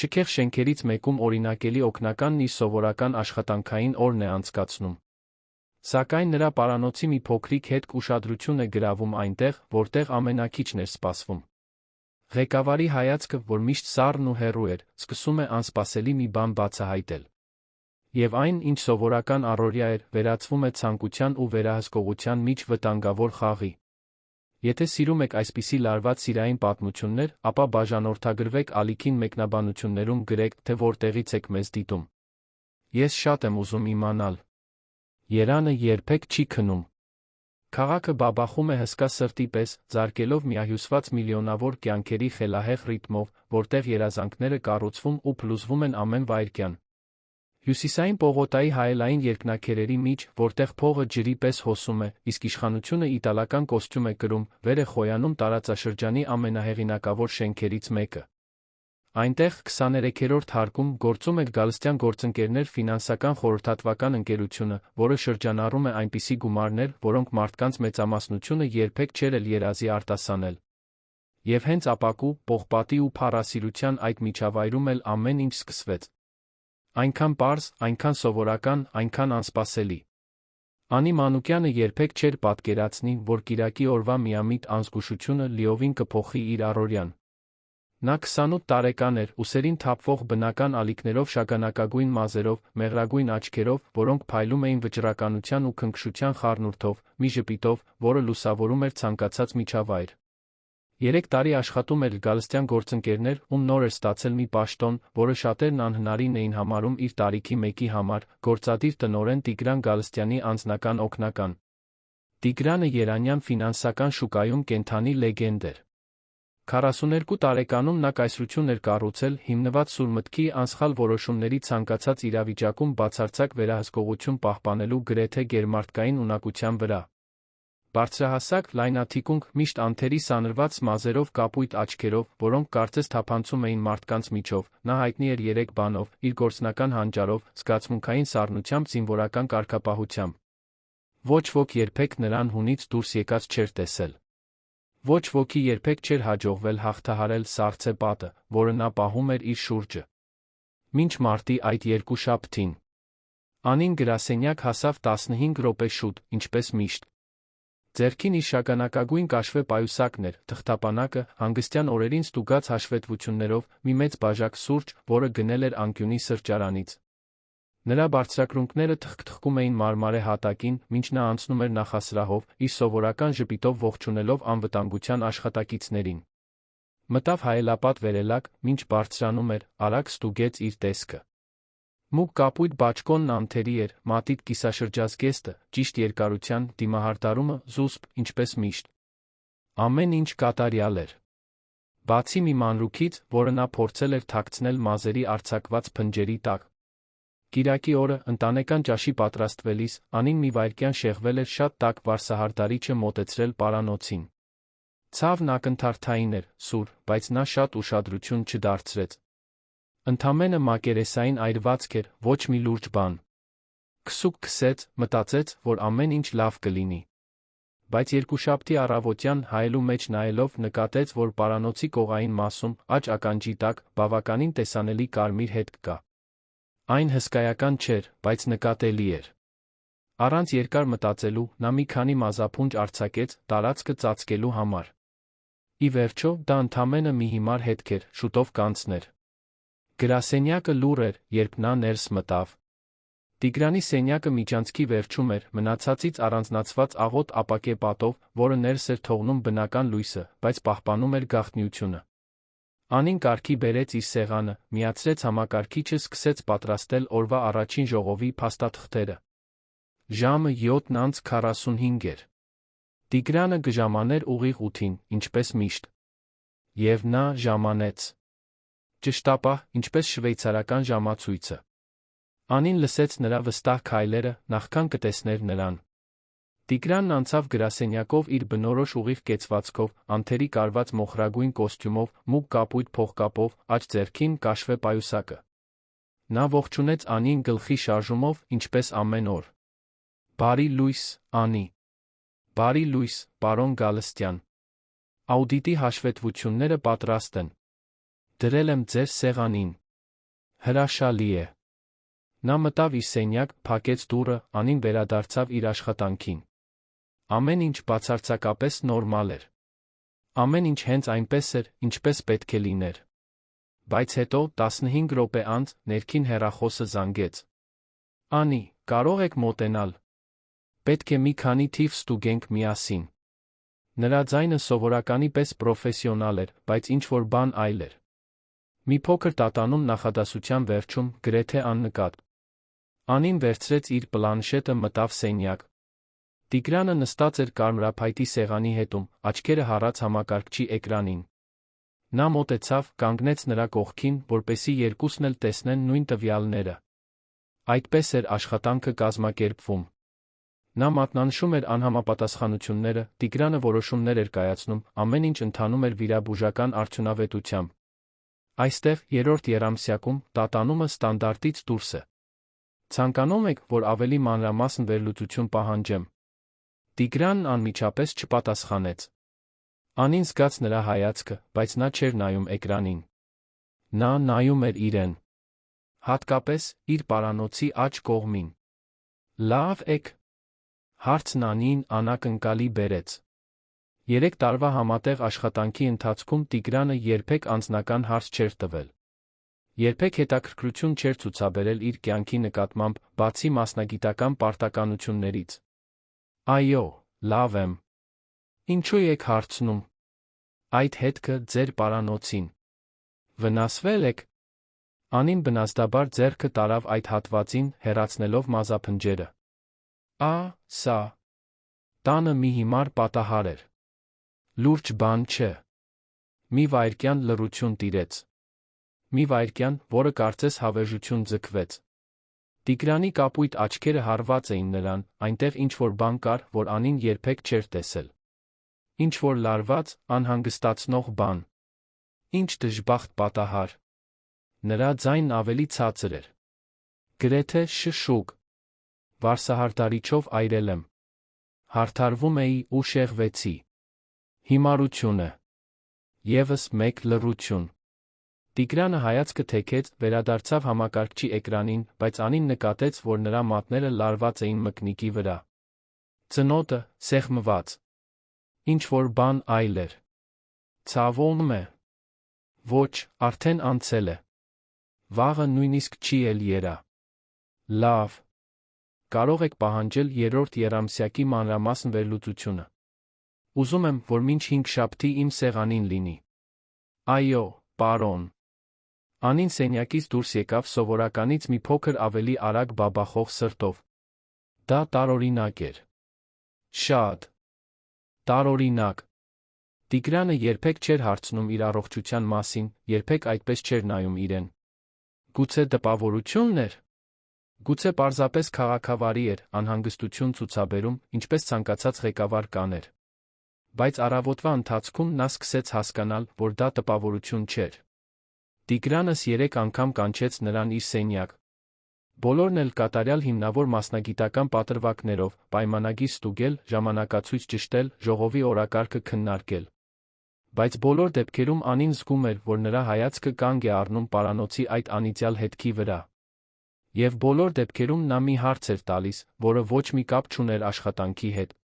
Շքեղ շենքերից մեկում օրինակելի օգնականն իր սովորական աշխատանքային օրն է անցկացնում։ Սակայն նրա պարանոցի մի փոքրիկ հետք ուշադրություն է գրավում այնտեղ, որտեղ ամենաքիչն էր սպասվում։ Ղեկավարի հայացքը, որ միշտ սառն ու հեռու էր, սկսում է անսպասելի մի բան բացահայտել։ Եվ այն, ինչ սովորական առօրյա էր, վերածվում է ցանկության ու վերահսկողության մեջ վտանգավոր խաղի։ Եթե սիրում եք այսպիսի լարված սիրային պատմություններ, ապա բաժանորդագրվեք ալիքին մեկնաբանություններում գրեք, թե որտեղից եք մեզ դիտում։ Ես շատ եմ ուզում իմանալ։ Երանը երբեք չի քնում։ Քաղաքը բաբախում է հսկա սրտի պես, զարկելով միահյուսված միլիոնավոր կյանքերի խելահեղ ռիթմով, որտեղ երազանքները կառուցվում ու փլուզվում են ամեն վայրկյան։ Հյուսիսային պողոտայի հայելային երկնաքերերի միջ, որտեղ փողը ջրի պես հոսում է, իսկ իշխանությունը իտալական կոստյում է կրում, վեր է խոյանում տարածաշրջանի ամենահեղինակավոր շենքերից մեկը։ Այնտեղ 23-րդ հարկում գործում է Գալստյան գործընկերներ ֆինանսական խորհրդատվական ընկերությունը, որը շրջանառում է այնպիսի գումարներ, որոնք մարդկանց մեծամասնությունը երբեք չէր էլ երազի արտասանել։ Եվ հենց ապակու, պողպատի ու փառասիրության այդ միջավայրում էլ ամեն ինչ սկսվեց։ Այնքան պարզ, այնքան սովորական, այնքան անսպասելի։ Անի Մանուկյանը երբեք չէր պատկերացնի, որ կիրակի օրվա միամիտ անզգուշությունը լիովին կփոխի իր առօրյան։ Նա 28 տարեկան էր, ուսերին թափվող բնական ալիքներով շագանակագույն մազերով, մեղրագույն աչքերով, որոնք փայլում էին վճռականության ու քնքշության խառնուրդով, մի ժպիտով, որը լուսավորում էր ցանկացած միջավայր։ 3 տարի աշխատում էր Գալստյան գործընկերներ, ում նոր էր ստացել մի պաշտոն, որը շատերն անհնարին էին համարում իր տարիքի մեկի համար, գործադիր տնօրեն Տիգրան Գալստյանի անձնական օգնական։ Տիգրանը երանյան ֆինանսական շուկայում կենդանի լեգենդ էր։ 42 տարեկանում նա կայսրություն էր կառուցել, հիմնված սուր մտքի, անսխալ որոշումների ցանկացած իրավիճակում բացարձակ վերահսկողություն պահպանելու գրեթե գերմարտկային ունակության վրա։ Բարձրահասակ, լայնաթիկունք, միշտ անթերի սանրված մազերով, կապույտ աչքերով, որոնք կարծես թափանցում էին մարդկանց միջով, նա հայտնի էր 3 բանով՝ իր գործնական հանճարով, զգացմունքային սառնությամբ, զինվորական կարգապահությամբ։ Ոչ ոք երբեք նրան հունից դուրս եկած չէր տեսել։ Ոչ ոքի երբեք չէր հաջողվել հաղթահարել սառցե պատը, որը նա պահում էր իր շուրջը։ Մինչ մարտի այդ երկուշաբթին Անին գրասենյակ հասավ 15 րոպե շուտ, ինչպես միշտ։ Ձեռքին իր շագանակագույն կաշվե պայուսակն էր, թղթապանակը, հանգստյան օրերին ստուգած հաշվետվություններով, մի մեծ բաժակ սուրճ, որը գնել էր անկյունի սրճարանից։ Նրա բարձրակրունկները թխկթխկում էին մարմարե հատակին, մինչ նա անցնում էր նախասրահով, իր սովորական ժպիտով ողջունելով անվտանգության աշխատակիցներին։ Մտավ հայելապատ վերելակ, մինչ բարձրանում էր, արագ ստուգեց իր տեսքը։ Մուգ կապույտ բաճկոնն անթերի էր, մատիտ կիսաշրջազգեստը, ճիշտ երկարության, դիմահարդարումը, զուսպ, ինչպես միշտ։ Ամեն ինչ կատարյալ էր։ Բացի մի մանրուքից, որը նա փորձել էր թաքցնել մազերի արձակված փնջերի տակ։ Կիրակի օրը, ընտանեկան ճաշի պատրաստվելիս, Անին մի վայրկյան շեղվել էր շատ տաք վարսահարդարիչը մոտեցրել պարանոցին։ Ցավն ակնթարթային էր, սուր, բայց նա շատ ուշադրություն չդարձրեց։ Ընդամենը մակերեսային այրվածք էր, ոչ մի լուրջ բան։ Քսուկ քսեց, մտածեց, որ ամեն ինչ լավ կլինի։ Բայց երկուշաբթի առավոտյան հայելու մեջ նայելով նկատեց, որ պարանոցի կողային մասում, աջ ականջի տակ, բավականին տեսանելի կարմիր հետք կա։ Այն հսկայական չէր, բայց նկատելի էր։ Առանց երկար մտածելու, նա մի քանի մազափունջ արձակեց, տարածքը ծածկելու համար։ Ի վերջո, դա ընդամենը մի հիմար հետք էր, շուտով կանցներ։ Գրասենյակը լուռ էր, երբ նա ներս մտավ։ Տիգրանի սենյակը միջանցքի վերջում էր, մնացածից առանձնացված աղոտ ապակե պատով, որը ներս էր թողնում բնական լույսը, բայց պահպանում էր գաղտնիությունը։ Անին կարգի բերեց իր սեղանը, միացրեց համակարգիչը, սկսեց պատրաստել օրվա առաջին ժողովի փաստաթղթերը։ Ժամը 7:45 էր։ Տիգրանը կժամաներ ուղիղ 8-ին, ինչպես միշտ։ Եվ նա ժամանեց։ Ճշտապահ, ինչպես շվեյցարական ժամացույցը։ Անին լսեց նրա վստահ քայլերը, նախքան կտեսներ նրան։ Տիգրանն անցավ գրասենյակով իր բնորոշ ուղիղ կեցվածքով, անթերի կարված մոխրագույն կոստյումով, մուգ կապույտ փողկապով, աջ ձեռքին կաշվե պայուսակը։ Նա ողջունեց Անին գլխի շարժումով, ինչպես ամեն օր։ Բարի լույս, Անի։ Բարի լույս, պարոն Գալստյան։ Աուդիտի հաշվետվությունները պատրաստ են։ Դրել եմ ձեր սեղանին։ Հրաշալի է։ Նա մտավ իր սենյակ, փակեց դուռը, Անին վերադարձավ իր աշխատանքին։ Ամեն ինչ բացարձակապես նորմալ էր։ Ամեն ինչ հենց այնպես էր, ինչպես պետք է լիներ։ Բայց հետո 15 րոպե անց ներքին հեռախոսը զանգեց։ Անի, կարող եք մոտենալ։ Պետք է մի քանի թիվ ստուգենք միասին։ Նրա ձայնը սովորականի պես պրոֆեսիոնալ էր, բայց ինչ-որ բան այլ էր։ Մի փոքր տատանում նախադասության վերջում, գրեթե աննկատ։ Անին վերցրեց իր պլանշետը, մտավ սենյակ։ Տիգրանը նստած էր կարմրափայտի սեղանի հետում, աչքերը հառած համակարգչի էկրանին։ Նա մոտեցավ, կանգնեց նրա կողքին, որպեսզի երկուսն էլ տեսնեն նույն տվյալները։ Այդպես էր աշխատանքը կազմակերպվում։ Նա մատնանշում էր անհամապատասխանությունները, Տիգրանը որոշումներ էր կայացնում, ամեն ինչ ընթանում էր վիրաբուժական արդյունավետությամբ։ Այստեղ, երրորդ եռամսյակում, տատանումը ստանդարտից դուրս է։ Ցանկանում եք, որ ավելի մանրամասն վերլուծություն պահանջեմ։ Տիգրանն անմիջապես չպատասխանեց։ Անին զգաց նրա հայացքը, բայց նա չէր նայում էկրանին։ Նա նայում էր իրեն։ Հատկապես, իր պարանոցի աջ կողմին։ Լավ եք։ Հարցն Անիին անակնկալի բերեց։ 3 տարվա համատեղ աշխատանքի ընթացքում Տիգրանը երբեք անձնական հարց չէր տվել։ Երբեք հետաքրքրություն չէր ցուցաբերել իր կյանքի նկատմամբ, բացի մասնագիտական պարտականություններից։ Այո, լավ եմ։ Ինչու եք հարցնում։ Այդ հետքը ձեր պարանոցին։ Վնասվել եք։ Անին բնազդաբար ձեռքը տարավ այդ հատվածին, հեռացնելով մազափնջերը։ Սա։ Տանը մի հիմար պատահար էր։ Լուրջ բան չէ։ Մի վայրկյան լռություն տիրեց։ Մի վայրկյան, որը կարծես հավերժություն ձգվեց։ Տիգրանի կապույտ աչքերը հարված էին նրան, այնտեղ ինչ-որ բան կար, որ Անին երբեք չէր տեսել։ Ինչ-որ լարված, անհանգստացնող բան։ Ինչ դժբախտ պատահար։ Նրա ձայնն ավելի ցածր էր։ Գրեթե շշուկ։ Վարսահարդարիչով այրել եմ։ Հարդարվում էի ու շեղվեցի։ Հիմարություն է։ Եվս մեկ լռություն։ Տիգրանը հայացքը թեքեց, վերադարձավ համակարգչի էկրանին, բայց Անին նկատեց, որ նրա մատները լարված էին մկնիկի վրա։ Ծնոտը, սեղմված։ Ինչ-որ բան այլ էր։ Ցավում է։ Ոչ, արդեն անցել է։ Վաղը նույնիսկ չի էլ երա։ Լավ։ Կարող եք պահանջել երրորդ եռամսյակի մանրամասն վերլուծությունը։ Ուզում եմ, որ մինչ 5 շաբթի իմ սեղանին լինի։ Այո, պարոն։ Անին սենյակից դուրս եկավ սովորականից մի փոքր ավելի արագ բաբախող սրտով։ Դա տարօրինակ էր։ Շատ տարօրինակ։ Տիգրանը երբեք չէր հարցնում իր առողջության մասին, երբեք այդպես չէր նայում իրեն։ Գուցե տպավորություն էր։ Գուցե պարզապես քաղաքավարի էր, անհանգստություն ցուցաբերում, ինչպես ցանկացած ղեկավար կաներ։ Բայց առավոտվա ընթացքում նա սկսեց հասկանալ, որ դա տպավորություն չէր։ Տիգրանս 3 անգամ կանչեց նրան իր սենյակ։ Բոլորն էլ կատարյալ հիմնավոր մասնագիտական պատրվակներով, պայմանագիր ստուգել, ժամանակացույց ճշտել, ժողովի օրակարգը քննարկել։ Բայց բոլոր դեպքերում Անին զգում էր, որ նրա հայացքը կանգ է առնում պարանոցի այդ անիծյալ հետքի վրա։ Եվ բոլոր դեպքերում նա մի հարց էր տալիս, որը ոչ մի կապ չուներ աշխատանքի հետ։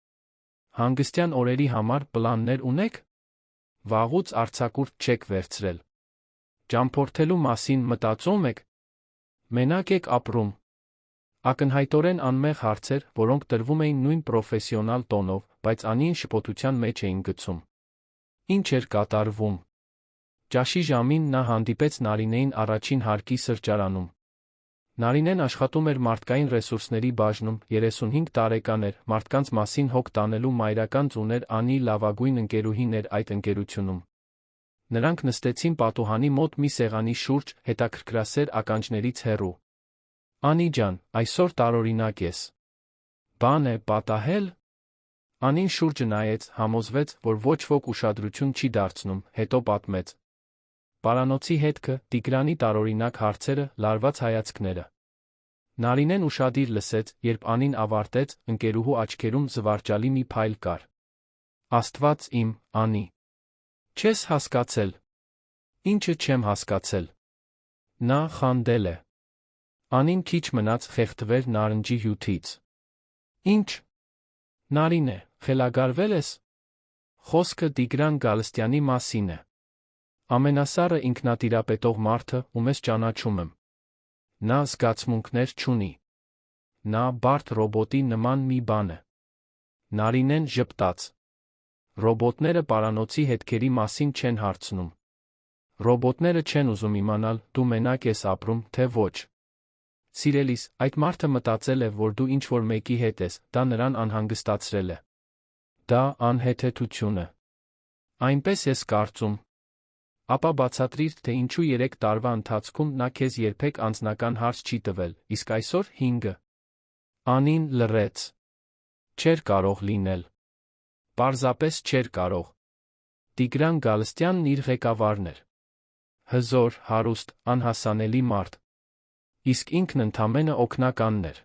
Հանգստյան օրերի համար պլաններ ունեք։ Վաղուց արձակուրդ չեք վերցրել։ Ճամփորդելու մասին մտածում եք։ Մենակ եք ապրում։ Ակնհայտորեն անմեղ հարցեր, որոնք տրվում էին նույն պրոֆեսիոնալ տոնով, բայց Անիին շփոթության մեջ էին գցում։ Ինչ էր կատարվում։ Ճաշի ժամին նա հանդիպեց Նարինեին առաջին հարկի սրճարանում։ Նարինեն աշխատում էր մարդկային ռեսուրսների բաժնում, 35 տարեկան էր, մարդկանց մասին հոգ տանելու մայրական ծուներ Անիի լավագույն ընկերուհին էր այդ ընկերությունում։ Նրանք նստեցին պատուհանի մոտ մի սեղանի շուրջ, հետաքրքրասեր ականջներից հեռու։ Անի ջան, այսօր տարօրինակ ես։ Բան է պատահել։ Անին շուրջը նայեց, համոզվեց, որ ոչ ոք ուշադրություն չի դարձնում, հետո պատմեց։ Պարանոցի հետքը, Տիգրանի տարօրինակ հարցերը, լարված հայացքները։ Նարինեն ուշադիր լսեց, երբ Անին ավարտեց, ընկերուհու աչքերում զվարճալի մի փայլ կար։ Աստված իմ, Անի։ Չես հասկացել։ Ինչը չեմ հասկացել։ Նա խանդել է։ Անին քիչ մնաց խեղդվեր նարնջի հյութից։ Ինչ։ Նարինե, խելագարվել ես։ Խոսքը Տիգրան Գալստյանի մասին է։ Ամենասառը ինքնատիրապետող մարդը, ում ես ճանաչում եմ։ Նա զգացմունքներ չունի։ Նա բարդ ռոբոտի նման մի բան է։ Նարինեն ժպտաց։ Ռոբոտները պարանոցի հետքերի մասին չեն հարցնում։ Ռոբոտները չեն ուզում իմանալ, դու մենակ ես ապրում, թե ոչ։ Սիրելիս, այդ մարդը մտածել է, որ դու ինչ-որ մեկի հետ ես, դա նրան անհանգստացրել է։ Դա անհեթեթություն է։ Այնպես ես կարծում։ Ապա բացատրիր, թե ինչու 3 տարվա ընթացքում նա քեզ երբեք անձնական հարց չի տվել, իսկ այսօր 5-ը։ Անին լռեց։ Չէր կարող լինել։ Պարզապես չէր կարող։ Տիգրան Գալստյանն իր ղեկավարն էր։ Հզոր, հարուստ, անհասանելի մարդ։ Իսկ ինքն ընդամենը օգնականն էր։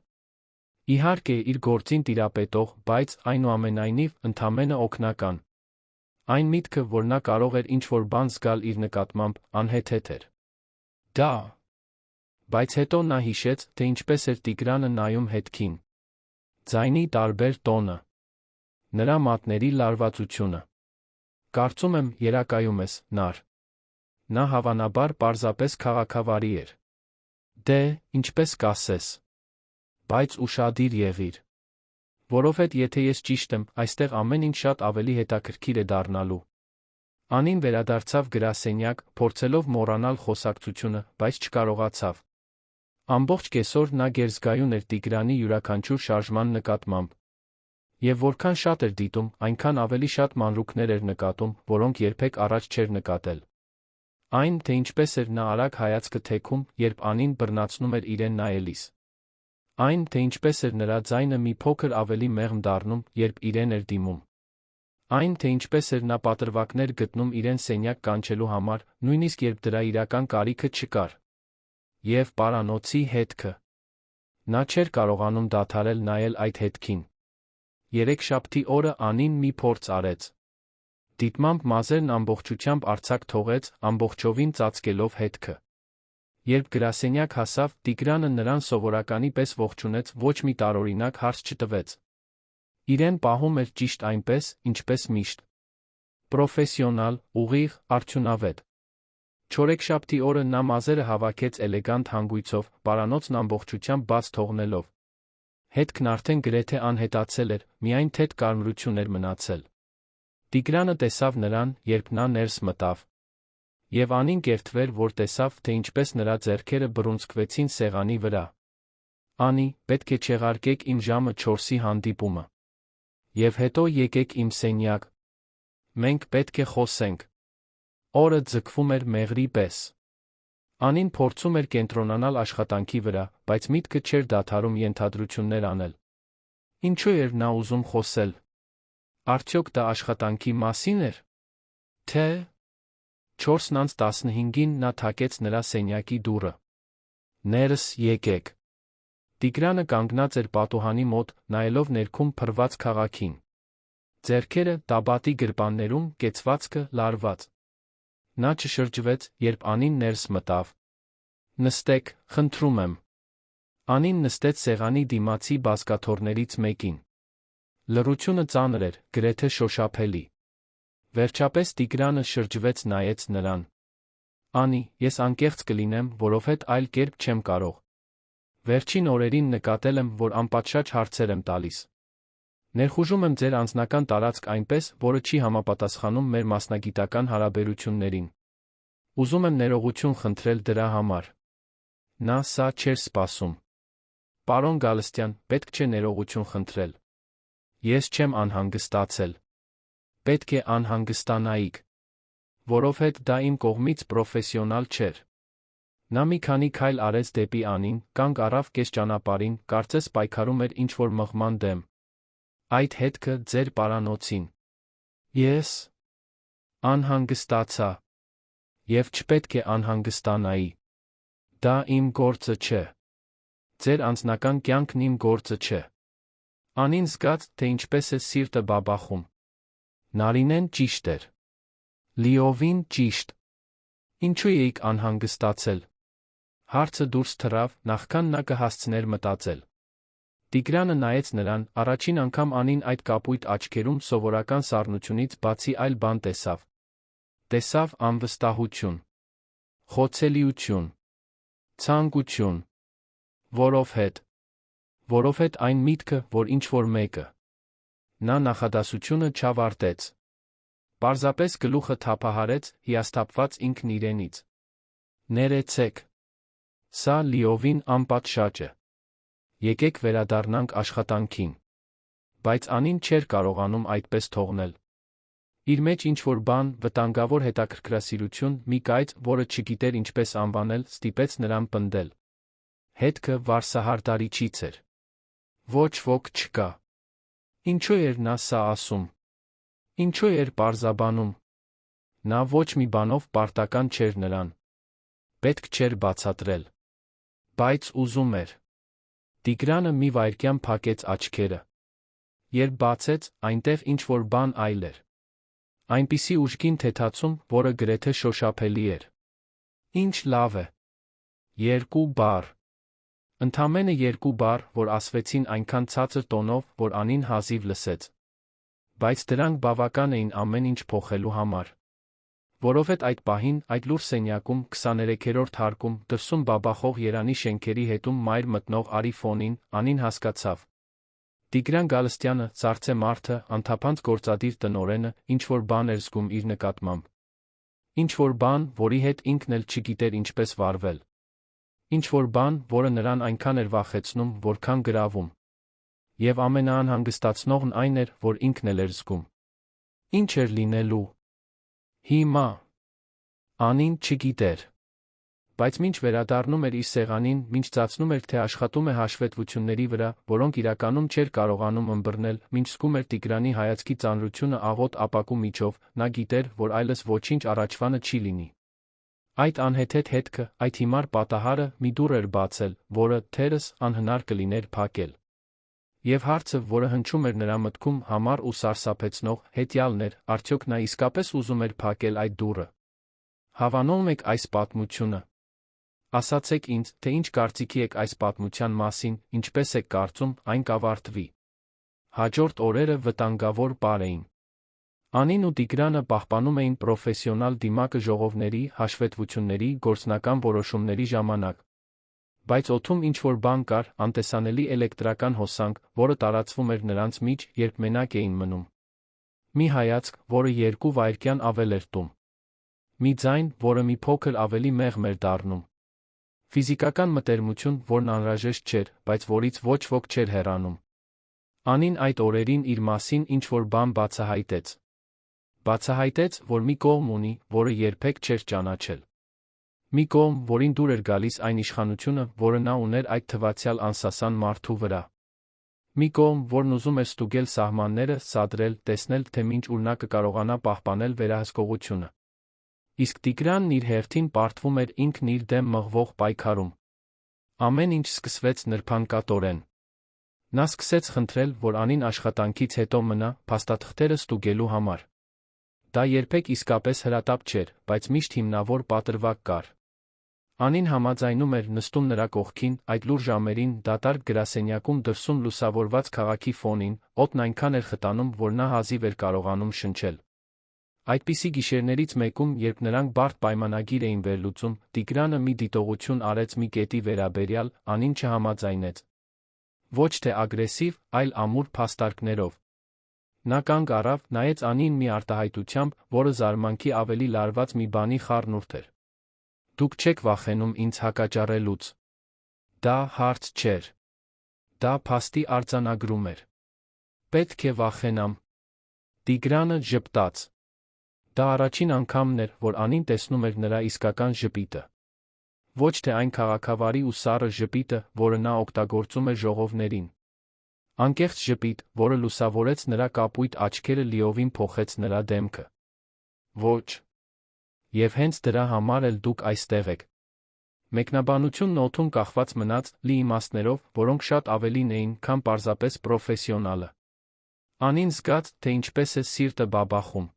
Իհարկե, իր գործին տիրապետող, բայց, այնուամենայնիվ, ընդամենը օգնական։ Այն միտքը, որ նա կարող էր ինչ-որ բան զգալ իր նկատմամբ, անհեթեթ էր։ Դա։ Բայց հետո նա հիշեց, թե ինչպես էր Տիգրանը նայում հետքին։ Ձայնի տարբեր տոնը։ Նրա մատների լարվածությունը։ Կարծում եմ, երակայում ես, Նար։ Նա հավանաբար պարզապես քաղաքավարի էր։ Դե, ինչպես կասես։ Բայց ուշադիր եղիր։ Որովհետև եթե ես ճիշտ եմ, այստեղ ամեն ինչ շատ ավելի հետաքրքիր է դառնալու։ Անին վերադարձավ գրասենյակ, փորձելով մոռանալ խոսակցությունը, բայց չկարողացավ։ Ամբողջ կեսօր նա գերզգայուն էր Տիգրանի յուրաքանչյուր շարժման նկատմամբ։ Եվ որքան շատ էր դիտում, այնքան ավելի շատ մանրուքներ էր նկատում, որոնք երբեք առաջ չէր նկատել։ Այն, թե ինչպես էր նա արագ հայացքը թեքում, երբ Անին բռնացնում էր իրեն նայելիս։ Այն, թե ինչպես էր նրա ձայնը մի փոքր ավելի մեղմ դառնում, երբ իրեն էր դիմում։ Այն, թե ինչպես էր նա պատրվակներ գտնում իրեն սենյակ կանչելու համար, նույնիսկ երբ դրա իրական կարիքը չկար։ Եվ պարանոցի հետքը։ Նա չէր կարողանում դադարել նայել այդ հետքին։ Երեքշաբթի օրը Անին մի փորձ արեց։ Դիտմամբ մազերն ամբողջությամբ արձակ թողեց, ամբողջովին ծածկելով հետքը։ Երբ գրասենյակ հասավ, Տիգրանը նրան սովորականի պես ողջունեց, ոչ մի տարօրինակ հարց չտվեց։ Իրեն պահում էր ճիշտ այնպես, ինչպես միշտ։ Պրոֆեսիոնալ, ուղիղ, արդյունավետ։ Չորեքշաբթի օրը նա մազերը հավաքեց էլեգանտ հանգույցով, պարանոցն ամբողջությամբ բաց թողնելով։ Հետքն արդեն գրեթե անհետացել էր, միայն թեթ կարմրություն էր մնացել։ Տիգրանը տեսավ նրան, երբ նա ներս մտավ։ Եվ Անին կերտվեր, որ տեսավ, թե ինչպես նրա ձեռքերը բռունցքվեցին սեղանի վրա։ Անի, պետք է չեղարկեք իմ ժամը 4-ի հանդիպումը։ Եվ հետո եկեք իմ սենյակ։ Մենք պետք է խոսենք։ Օրը ձգվում էր մեղրի պես։ Անին փորձում էր կենտրոնանալ աշխատանքի վրա, բայց միտքը չէր դադարում ենթադրություններ անել։ Ինչու էր նա ուզում խոսել։ Արդյոք դա աշխատանքի մասին էր։ Թե 4:15-ին նա թակեց նրա սենյակի դուռը։ Ներս եկեք։ Տիգրանը կանգնած էր պատուհանի մոտ, նայելով ներքում փռված քաղաքին։ Ձեռքերը տաբատի գրպաններում, կեցվածքը լարված։ Նա չշրջվեց, երբ Անին ներս մտավ։ Նստեք, խնդրում եմ։ Անին նստեց սեղանի դիմացի բազկաթոռներից մեկին։ Լռությունը ծանր էր, գրեթե շոշափելի։ Վերջապես Տիգրանը շրջվեց նայեց նրան։ Անի, ես անկեղծ կլինեմ, որովհետև այլ կերպ չեմ կարող։ Վերջին օրերին նկատել եմ, որ անպատշաճ հարցեր եմ տալիս։ Ներխուժում եմ ձեր անձնական տարածք այնպես, որը չի համապատասխանում մեր մասնագիտական հարաբերություններին։ Ուզում եմ ներողություն խնդրել դրա համար։ Նա սա չէր սպասում։ Պարոն Գալստյան, պետք չէ ներողություն խնդրել։ Ես չեմ անհանգստացել։ Պետք է անհանգստանայիք։ Որովհետև դա իմ կողմից պրոֆեսիոնալ չէր։ Նա մի քանի քայլ արեց դեպի Անին, կանգ առավ կես ճանապարհին, կարծես պայքարում էր ինչ-որ մղման դեմ։ Այդ հետքը ձեր պարանոցին։ Ես անհանգստացա։ Եվ չպետք է անհանգստանայի։ Դա իմ գործը չէ։ Ձեր անձնական կյանքն իմ գործը չէ։ Անին զգաց, թե ինչպես է սիրտը բաբախում։ Նարինեն ճիշտ էր։ Լիովին ճիշտ։ Ինչու էիք անհանգստացել։ Հարցը դուրս թռավ, նախքան նա կհասցներ մտածել։ Տիգրանը նայեց նրան, առաջին անգամ Անին այդ կապույտ աչքերում սովորական սառնությունից բացի այլ բան տեսավ։ Տեսավ անվստահություն, խոցելիություն, ցանկություն։ Որովհետ այն միտքը, որ ինչ-որ մեկը։ Նա նախադասությունը չավարտեց։ Պարզապես գլուխը թափահարեց, հիասթափված ինքն իրենից։ Ներեցեք։ Սա լիովին անպատշաճ է։ Եկեք վերադառնանք աշխատանքին։ Բայց Անին չէր կարողանում այդպես թողնել։ Իր մեջ ինչ-որ բան, վտանգավոր հետաքրքրասիրություն, մի կայծ, որը չգիտեր ինչպես անվանել, ստիպեց նրան պնդել։ Հետքը վարսահարդարիչից էր։ Ոչ ոք չկա։ Ինչու էր նա սա ասում։ Ինչու էր պարզաբանում։ Նա ոչ մի բանով պարտական չէր նրան։ Պետք չէր բացատրել։ Բայց ուզում էր։ Տիգրանը մի վայրկյան փակեց աչքերը։ Երբ բացեց, այնտեղ ինչ-որ բան այլ էր։ Այնպիսի ուժգին թեթացում, որը գրեթե շոշափելի էր։ Ինչ լավ է։ 2 բառ։ Ընդամենը 2 բառ, որ ասվեցին այնքան ցածր տոնով, որ Անին հազիվ լսեց։ Բայց դրանք բավական էին ամեն ինչ փոխելու համար։ Որովհետև այդ պահին, այդ լուր սենյակում, 23-րդ հարկում, դրսում բաբախող Երանի շենքերի հետում մայր մտնող արի ֆոնին, Անին հասկացավ։ Տիգրան Գալստյանը, ծառցե մարդը, անթափանց գործադիր տնօրենը, ինչ-որ բան էր զգում իր նկատմամբ։ Ինչ-որ բան, որի հետ ինքն էլ չգիտեր ինչպես վարվել։ Ինչ-որ բան, որը նրան այնքան էր վախեցնում, որքան գրավում։ Եվ ամենաանհանգստացնողն այն էր, որ ինքն էլ էր զգում։ Ինչ էր լինելու։ Հիմա։ Անին չգիտեր։ Բայց մինչ վերադառնում էր իր սեղանին, մինչ ծածնում էր, թե աշխատում է հաշվետվությունների վրա, որոնք իրականում չէր կարողանում ըմբռնել, մինչ զգում էր Տիգրանի հայացքի ծանրությունը աղոտ ապակու միջով, նա գիտեր, որ այլս ոչինչ առաջվանը չի լինի։ Այդ անհեթեթ հետքը, այդ հիմար պատահարը մի դուռ էր բացել, որը, թերս, անհնար կլիներ փակել։ Եվ հարցը, որը հնչում էր նրա մտքում, համառ ու սարսափեցնող, հետյալն էր, արդյոք նա իսկապես ուզում էր փակել այդ դուռը։ Հավանում եք այս պատմությունը։ Ասացեք ինձ, թե ինչ կարծիքի եք այս պատմության մասին, ինչպես եք կարծում, այն կավարտվի։ Հաջորդ օրերը վտանգավոր պար էին։ Անին ու Տիգրանը պահպանում էին պրոֆեսիոնալ դիմակը ժողովների, հաշվետվությունների, գործնական որոշումների ժամանակ։ Բայց օդում ինչ-որ բան կար, անտեսանելի էլեկտրական հոսանք, որը տարածվում էր նրանց միջ, երբ մենակ էին մնում։ Մի հայացք, որը 2 վայրկյան ավել էր տում։ Մի ձայն, որը մի փոքր ավելի մեղմ էր դառնում։ Ֆիզիկական մտերմություն, որն անհրաժեշտ չէր, բայց որից ոչ ոք չէր հեռանում։ Անին այդ օրերին իր մասին ինչ-որ բան բացահայտեց։ Բացահայտեց, որ մի կողմ ունի, որը երբեք չէր ճանաչել։ Մի կողմ, որին դուր էր գալիս այն իշխանությունը, որը նա ուներ այդ թվացյալ անսասան մարդու վրա։ Մի կողմ, որն ուզում էր ստուգել սահմանները, սադրել, տեսնել, թե մինչ ուր նա կկարողանա պահպանել վերահսկողությունը։ Իսկ Տիգրանն իր հերթին պարտվում էր ինքն իր դեմ մղվող պայքարում։ Ամեն ինչ սկսվեց նրբանկատորեն։ Նա սկսեց խնդրել, որ Անին աշխատանքից հետո մնա, փաստաթղթերը ստուգելու համար։ Դա երբեք իսկապես հրատապ չէր, բայց միշտ հիմնավոր պատրվակ կար։ Անին համաձայնում էր, նստում նրա կողքին, այդ լուր ժամերին, դատարկ գրասենյակում դրսում լուսավորված քաղաքի ֆոնին, օդն այնքան էր խտանում, որ նա հազիվ էր կարողանում շնչել։ Այդպիսի գիշերներից մեկում, երբ նրանք բարդ պայմանագիր էին վերլուծում, Տիգրանը մի դիտողություն արեց մի կետի վերաբերյալ, Անին չհամաձայնեց։ Ոչ թե ագրեսիվ, այլ ամուր փաստարկներով։ Նա կանգ առավ, նայեց Անին մի արտահայտությամբ, որը զարմանքի ավելի լարված մի բանի խառնուրդ էր։ Դուք չեք վախենում ինձ հակաճառելուց։ Դա հարց չէր։ Դա փաստի արձանագրում էր։ Պետք է վախենամ։ Տիգրանը ժպտաց։ Դա առաջին անգամն էր, որ Անին տեսնում էր նրա իսկական ժպիտը։ Ոչ թե այն քաղաքավարի ու սառը ժպիտը, որը նա օգտագործում էր ժողովներին։ Անկեղծ ժպիտ, որը լուսավորեց նրա կապույտ աչքերը, լիովին փոխեց նրա դեմքը։ Ոչ։ Եվ հենց դրա համար էլ դուք այստեղ եք։ Մեկնաբանությունն օդում կախված մնաց, լի իմաստներով, որոնք շատ ավելին էին, քան պարզապես պրոֆեսիոնալը։ Անին զգաց, թե ինչպես է սիրտը բաբախում։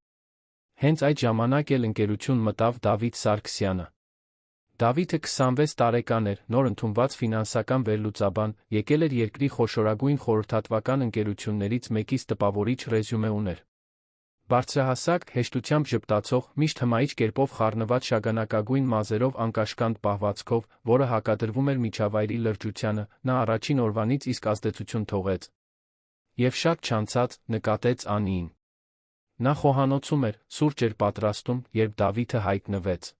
Հենց այդ ժամանակ էլ ընկերություն մտավ Դավիթ Սարգսյանը։ Դավիթը 26 տարեկան էր, նոր ընդունված ֆինանսական վերլուծաբան, եկել էր երկրի խոշորագույն խորհրդատվական ընկերություններից մեկից տպավորիչ ռեզյումե ուներ։ Բարձրահասակ, հեշտությամբ ժպտացող, միշտ հմայիչ կերպով խառնված շագանակագույն մազերով անկաշկանդ պահվածքով, որը հակադրվում էր միջավայրի լրջությանը, նա առաջին օրվանից իսկ ազդեցություն թողեց։ Եվ շատ չանցած, նկատեց Անիին։ Նա խոհանոցում էր, սուրճ էր պատրաստում, երբ Դավիթը հայտնվեց։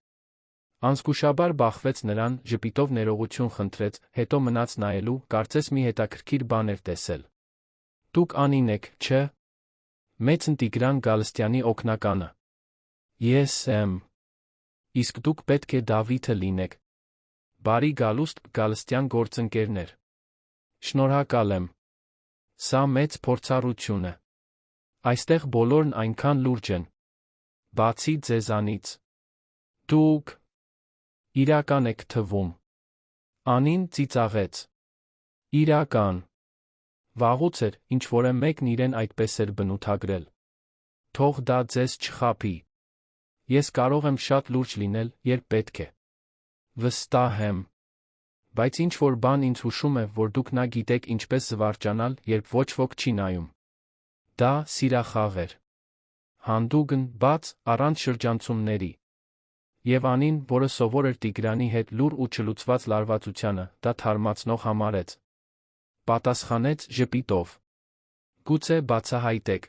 Անզգուշաբար բախվեց նրան, ժպիտով ներողություն խնդրեց, հետո մնաց նայելու, կարծես մի հետաքրքիր բան էր տեսել։ Դուք Անին եք, չէ՞։ Մեծն Տիգրան Գալստյանի օգնականը։ Ես եմ։ Իսկ դուք պետք է Դավիթը լինեք։ Բարի գալուստ, Գալստյան գործընկերներ։ Շնորհակալ եմ։ Սա մեծ փորձառություն է։ Այստեղ բոլորն այնքան լուրջ են։ Բացի ձեզանից։ Դուք իրական եք թվում։ Անին ծիծաղեց։ Իրական։ Վաղուց էր, ինչ-որ մեկն իրեն այդպես էր բնութագրել։ Թող դա ձեզ չխաբի։ Ես կարող եմ շատ լուրջ լինել, երբ պետք է։ Վստահ եմ։ Բայց ինչ-որ բան ինձ հուշում է, որ դուք նա գիտեք ինչպես զվարճանալ, երբ ոչ ոք չի նայում։ Դա սիրախաղ էր։ Հանդուգն, բաց, առանց շրջանցումների։ Եվ Անին, որը սովոր էր Տիգրանի հետ լուր ու չլուծված լարվածությանը, դա թարմացնող համարեց։ Պատասխանեց ժպիտով։ Գուցե բացահայտեք։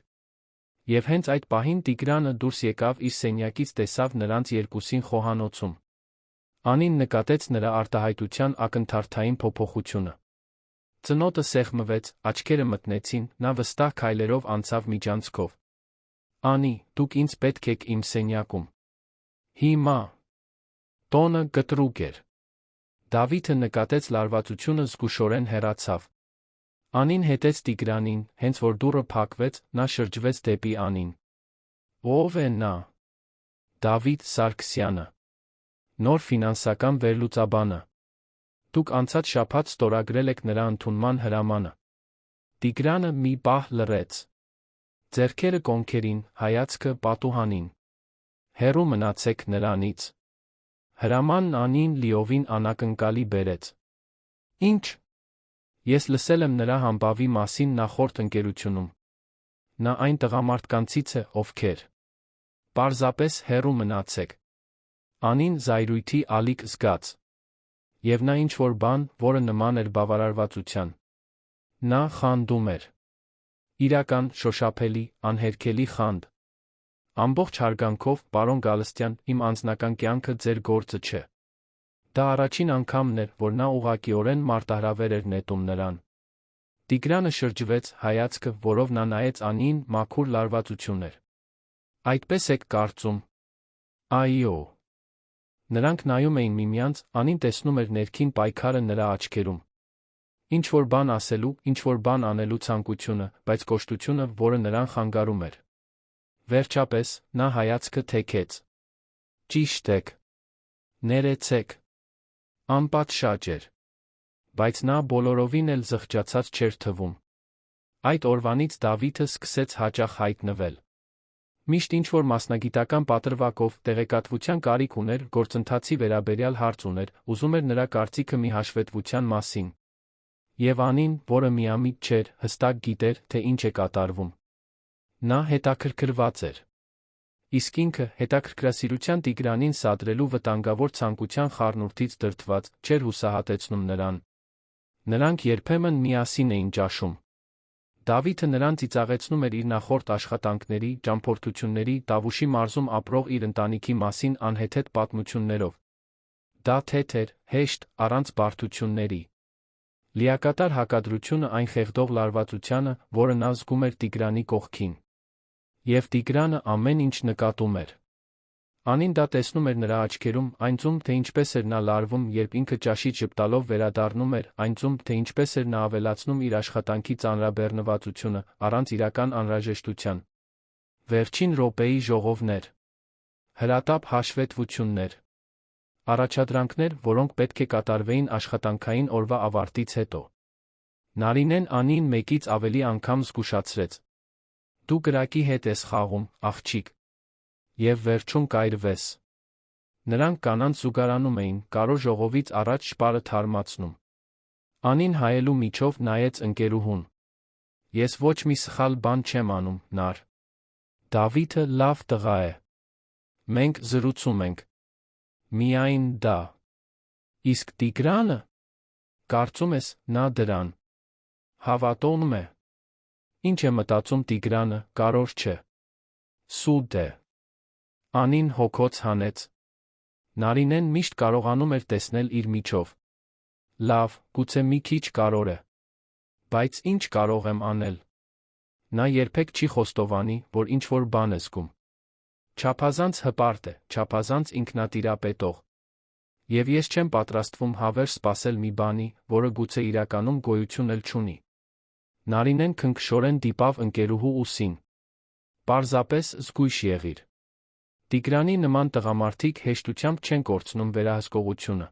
Եվ հենց այդ պահին Տիգրանը դուրս եկավ իր սենյակից, տեսավ նրանց երկուսին խոհանոցում։ Անին նկատեց նրա արտահայտության ակնթարթային փոփոխությունը։ Ծնոտը սեղմվեց, աչքերը մթնեցին, նա վստահ քայլերով անցավ միջանցքով։ Անի, դուք ինձ պետք եք իմ սենյակում։ Հիմա։ Տոնը կտրուկ էր։ Դավիթը նկատեց լարվածությունը, զգուշորեն հեռացավ։ Անին հետեց Տիգրանին, հենց որ դուռը փակվեց, նա շրջվեց դեպի Անին։ Ո՞վ է նա։ Դավիթ Սարգսյանը։ Նոր ֆինանսական վերլուծաբանը։ Դուք անցած շաբաթ ստորագրել եք նրա ընդունման հրամանը։ Տիգրանը մի պահ լռեց։ Ձեռքերը կոնքերին, հայացքը պատուհանին։ Հեռու մնացեք նրանից։ Հրամանն Անին լիովին անակնկալի բերեց։ Ինչ։ Ես լսել եմ նրա համբավի մասին նախորդ ընկերությունում։ Նա այն տղամարդկանցից է, ովքեր։ Պարզապես հեռու մնացեք։ Անին զայրույթի ալիք զգաց։ Եվ նա ինչ-որ բան, որը նման էր բավարարվածության։ Նա խանդում էր։ Իրական, շոշափելի, անհերքելի խանդ։ Ամբողջ հարգանքով, պարոն Գալստյան, իմ անձնական կյանքը ձեր գործը չէ։ Դա առաջին անգամն էր, որ նա ուղղակիորեն մարտահրավեր էր նետում նրան։ Տիգրանը շրջվեց, հայացքը, որով նա նայեց Անիին, մաքուր լարվածություն էր։ Այդպես եք կարծում։ Այո։ Նրանք նայում էին միմյանց, Անին տեսնում էր ներքին պայքարը նրա աչքերում։ Ինչ-որ բան ասելու, ինչ-որ բան անելու ցանկությունը, բայց կոշտությունը, որը նրան խանգարում էր։ Վերջապես, նա հայացքը թեքեց։ Ճիշտ եք։ Ներեցեք։ Անպատշաճ էր։ Բայց նա բոլորովին էլ զղջացած չէր թվում։ Այդ օրվանից Դավիթը սկսեց հաճախ հայտնվել։ Միշտ ինչ-որ մասնագիտական պատրվակով, տեղեկատվության կարիք ուներ, գործընթացի վերաբերյալ հարց ուներ, ուզում էր նրա կարծիքը մի հաշվետվության մասին։ Եվ Անին, որը միամիտ չէր, հստակ գիտեր, թե ինչ է կատարվում։ Նա հետաքրքրված էր։ Իսկ ինքը, հետաքրքրասիրության Տիգրանին սադրելու վտանգավոր ցանկության խառնուրդից դրդված, չէր հուսահատեցնում նրան։ Նրանք երբեմն միասին էին ճաշում։ Դավիթը նրան ծիծաղեցնում էր իր նախորդ աշխատանքների, ճամփորդությունների, Տավուշի մարզում ապրող իր ընտանիքի մասին անհեթեթ պատմություններով։ Դա թեթ էր, հեշտ, առանց բարդությունների։ Լիակատար հակադրությունը այն խեղդող լարվածությանը, որը նա զգում էր Տիգրանի կողքին։ Եվ Տիգրանը ամեն ինչ նկատում էր։ Անին դա տեսնում էր նրա աչքերում, այն ձում, թե ինչպես էր նա լարվում, երբ ինքը ճաշից ժպտալով վերադառնում էր, այն ձում, թե ինչպես էր նա ավելացնում իր աշխատանքի ծանրաբեռնվածությունը, առանց իրական անհրաժեշտության։ Վերջին րոպեի ժողովներ։ Հրատապ հաշվետվություններ։ Առաջադրանքներ, որոնք պետք է կատարվեին աշխատանքային օրվա ավարտից հետո։ Նարինեն Անին մեկից ավելի անգամ զգուշացրեց. Դու կրակի հետ ես խաղում, աղջիկ։ Եվ վերջում կայրվես։ Նրանք կանանց զուգարանում էին, կարո ժողովից առաջ շպարը թարմացնում։ Անին հայելու միջով նայեց ընկերուհուն։ Ես ոչ մի սխալ բան չեմ անում, նար։ Դավիթը լավ տղա է։ Մենք զրուցում ենք։ Միայն դա։ Իսկ Տիգրանը։ Կարծում ես, նա դրան հավատում է։ Ինչ է մտածում Տիգրանը, կարևոր չէ։ Սուտ է։ Անին հոգոց հանեց։ Նարինեն միշտ կարողանում էր տեսնել իր միջով։ Լավ, գուցե մի քիչ կարևոր է։ Բայց ինչ կարող եմ անել։ Նա երբեք չի խոստովանի, որ ինչ-որ բան է զգում։ Չափազանց հպարտ է, չափազանց ինքնատիրապետող։ Եվ ես չեմ պատրաստվում հավերժ սպասել մի բանի, որը գուցե իրականում գոյություն էլ չունի։ Նարինեն քնքշորեն դիպավ ընկերուհու ուսին։ Պարզապես զգույշ եղիր։ Տիգրանի նման տղամարդիկ հեշտությամբ չեն կորցնում վերահսկողությունը։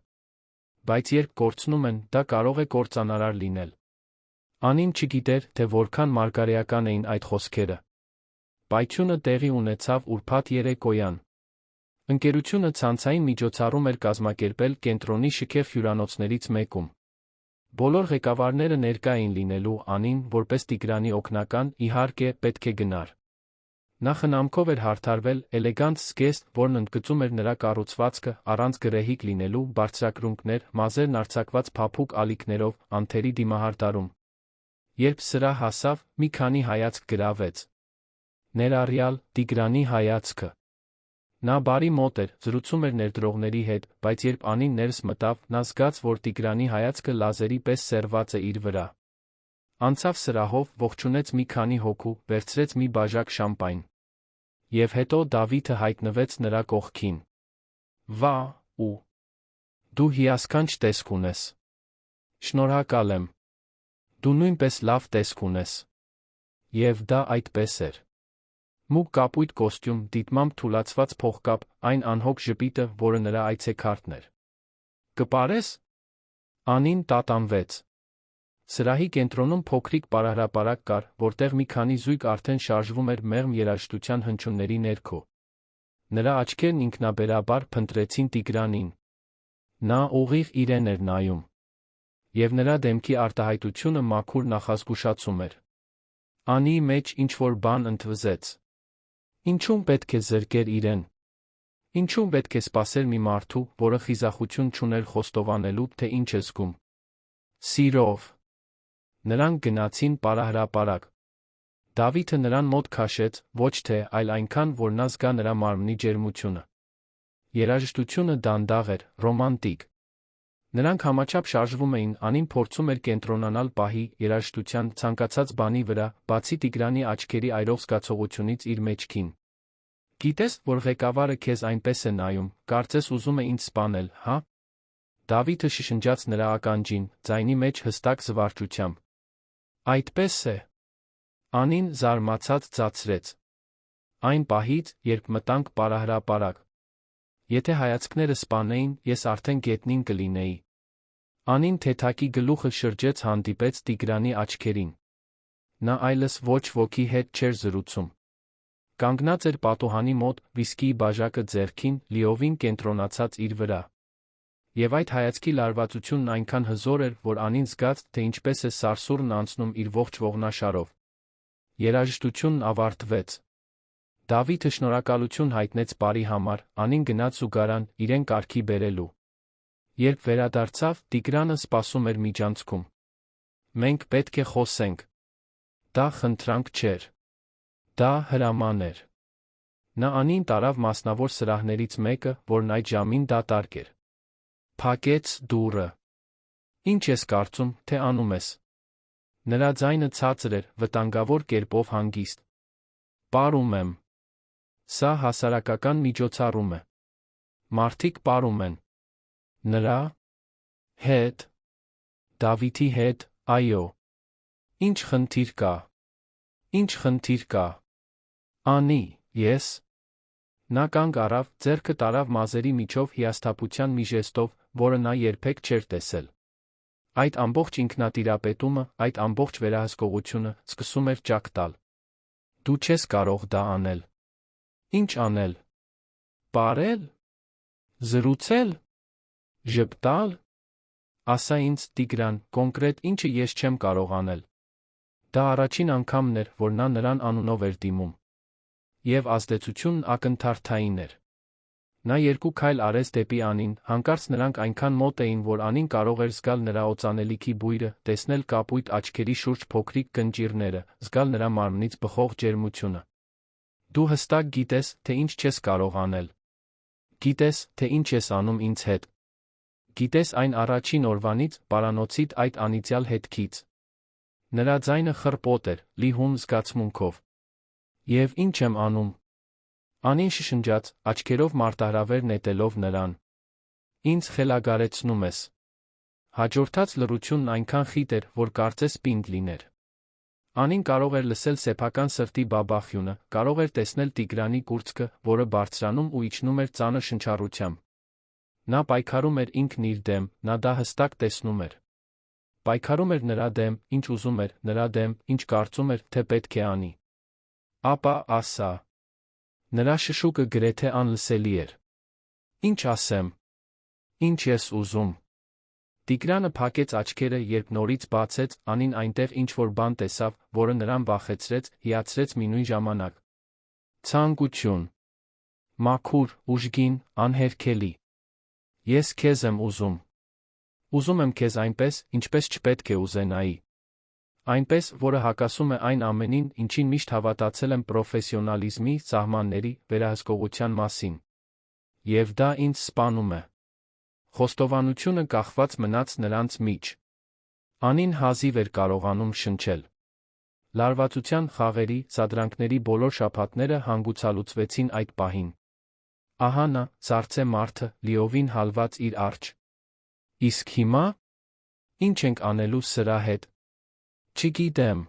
Բայց երբ կորցնում են, դա կարող է կործանարար լինել։ Անին չգիտեր, թե որքան մարգարեական էին այդ խոսքերը։ Պայթյունը տեղի ունեցավ ուրբաթ երեկոյան։ Ընկերությունը ցանցային միջոցառում էր կազմակերպել կենտրոնի շքեղ հյուրանոցներից մեկում։ Բոլոր ղեկավարները ներկա էին լինելու, Անին, որպես Տիգրանի օգնական, իհարկե, պետք է գնար։ Նա խնամքով էր հարդարվել, էլեգանտ զգեստ, որն ընդգծում էր նրա կառուցվածքը, առանց գռեհիկ լինելու, բարձրակրունկներ, մազերն արձակված փափուկ ալիքներով, անթերի դիմահարդարում։ Երբ սրա հասավ, մի քանի հայացք գրավեց։ Ներառյալ Տիգրանի հայացքը։ Նա բարի մոտ էր, զրուցում էր ներդրողների հետ, բայց երբ Անին ներս մտավ, նա զգաց, որ Տիգրանի հայացքը լազերի պես սեռված է իր վրա։ Անցավ սրահով, ողջունեց մի քանի հոգու, վերցրեց մի բաժակ շամպայն։ Եվ հետո Դավիթը հայտնվեց նրա կողքին։ Վա, ու դու հիասքանչ տեսք ունես։ Շնորհակալ եմ։ Դու նույնպես լավ տեսք ունես։ Եվ դա այդպես էր։ Մուգ կապույտ կոստյում, դիտմամբ թուլացված փողկապ, այն անհոգ ժպիտը, որը նրա այցեքարտն էր։ Կպարես։ Անին տատանվեց։ Սրահի կենտրոնում փոքրիկ պարահրապարակ կար, որտեղ մի քանի զույգ արդեն շարժվում էր մեղմ երաժշտության հնչյունների ներքո։ Նրա աչքերն ինքնաբերաբար փնտրեցին Տիգրանին։ Նա ուղիղ իրեն էր նայում։ Եվ նրա դեմքի արտահայտությունը մաքուր նախազգուշացում էր։ Անիի մեջ ինչ-որ բան ընդվզեց։ Ինչու՞մ պետք է զրկեր իրեն։ Ինչու՞մ պետք է սпасել մի մարդու, որը խիզախություն չուներ խոստովանելու, թե ինչ է զգում։ Սիրով։ Նրանք գնացին պարահրապարակ։ Դավիթը նրան մոտ քաշեց, ոչ թե, այլ այնքան, որ նա զգա նրա մարմնի ջերմությունը։ Երաժշտությունը դանդաղ էր, ռոմանտիկ։ Նրանք համաչափ շարժվում էին, Անին փորձում էր կենտրոնանալ պահի, երաժշտության, ցանկացած բանի վրա, բացի Տիգրանի աչքերի այրող զգացողությունից իր մեջքին։ Գիտես, որ ղեկավարը քեզ այնպես է նայում, կարծես ուզում է ինձ սպանել, հա։ Դավիթը շշնջաց նրա ականջին, ձայնի մեջ հստակ զվարճությամբ։ Այդպես է։ Անին զարմացած ծացրեց։ Այն պահից, երբ մտանք պարահրապարակ։ Եթե հայացքները սպանեին, ես արդեն գետնին կլինեի։ Անին թեթակի գլուխը շրջեց հանդիպեց Տիգրանի աչքերին։ Նա այլս ոչ ոքի հետ չէր զրուցում։ Կանգնած էր պատուհանի մոտ, վիսկիի բաժակը ձեռքին, լիովին կենտրոնացած իր վրա։ Եվ այդ հայացքի լարվածությունն այնքան հզոր էր, որ Անին զգաց, թե ինչպես է սարսուռն անցնում իր ողջ ողնաշարով։ Երաժշտությունն ավարտվեց։ Դավիթը շնորհակալություն հայտնեց բարի համար, Անին գնաց զուգարան, իրեն կարգի բերելու։ Երբ վերադարձավ, Տիգրանը սպասում էր միջանցքում։ Մենք պետք է խոսենք։ Դա խնդրանք չէր։ Դա հրաման էր։ Նա Անին տարավ մասնավոր սրահներից մեկը, որն այդ ժամին դատարկ էր։ Փակեց դուռը։ Ինչ ես կարծում, թե անում ես։ Նրա ձայնը ցածր էր, վտանգավոր կերպով հանգիստ։ Պարում եմ։ Սա հասարակական միջոցառում է։ Մարդիկ պարում են։ Նրա հետ։ Դավիթի հետ, այո։ Ինչ խնդիր կա։ Ինչ խնդիր կա։ Անի, ես։ Նա կանգ առավ, ձեռքը տարավ մազերի միջով հիասթափության մի ժեստով, որը նա երբեք չէր տեսել։ Այդ ամբողջ ինքնատիրապետումը, այդ ամբողջ վերահսկողությունը սկսում էր ճակ տալ։ Դու չես կարող դա անել։ Ինչ անել։ Պարել։ Զրուցել։ Ժպտալ։ Ասա ինձ, Տիգրան, կոնկրետ ինչը ես չեմ կարող անել։ Դա առաջին անգամն էր, որ նա նրան անունով էր դիմում։ Եվ ազդեցությունն ակնթարթային էր։ Նա երկու քայլ արեց դեպի Անին, հանկարծ նրանք այնքան մոտ էին, որ Անին կարող էր զգալ նրա օծանելիքի բույրը, տեսնել կապույտ աչքերի շուրջ փոքրիկ կնճիռները, զգալ նրա մարմնից բխող ջերմությունը։ Դու հստակ գիտես, թե ինչ չես կարող անել։ Գիտես, թե ինչ ես անում ինձ հետ։ Գիտես այն առաջին օրվանից, պարանոցիդ այդ անիծյալ հետքից։ Նրա ձայնը խռպոտ էր, լի հում զգացմունքով։ Եվ ինչ եմ անում։ Անին շշնջաց, աչքերով մարտահրավեր նետելով նրան։ Ինձ խելագարեցնում ես։ Հաջորդած լռությունն այնքան խիտ էր, որ կարծես պինդ լիներ։ Անին կարող էր լսել սեփական սրտի բաբախյունը, կարող էր տեսնել Տիգրանի կուրծքը, որը բարձրանում ու իջնում էր ծանր շնչառությամբ։ Նա պայքարում էր ինքն իր դեմ, նա դա հստակ տեսնում էր։ Պայքարում էր նրա դեմ, ինչ ուզում էր, նրա դեմ, ինչ կարծում էր, թե պետք է անի։ Ապա ասա։ Նրա շշուկը գրեթե անլսելի էր։ Ինչ ասեմ։ Ինչ ես ուզում։ Տիգրանը փակեց աչքերը, երբ նորից բացեց, Անին այնտեղ ինչ-որ բան տեսավ, որը նրան վախեցրեց, հիացրեց մի նույն ժամանակ։ Ցանկություն։ Մաքուր, ուժգին, անհերքելի։ Ես քեզ եմ ուզում։ Ուզում եմ քեզ այնպես, ինչպես չպետք է ուզենայի։ Այնպես, որը հակասում է այն ամենին, ինչին միշտ հավատացել եմ պրոֆեսիոնալիզմի, սահմանների, վերահսկողության մասին։ Եվ դա ինձ սպանում է։ Խոստովանությունը կախված մնաց նրանց միջ։ Անին հազիվ էր կարողանում շնչել։ Լարվածության խաղերի, սադրանքների բոլոր շաբաթները հանգուցալուծվեցին այդ պահին։ Ահա նա, սառցե մարդը, լիովին հալված իր առջ։ Իսկ հիմա։ Ինչ ենք անելու սրա հետ։ Չգիտեմ։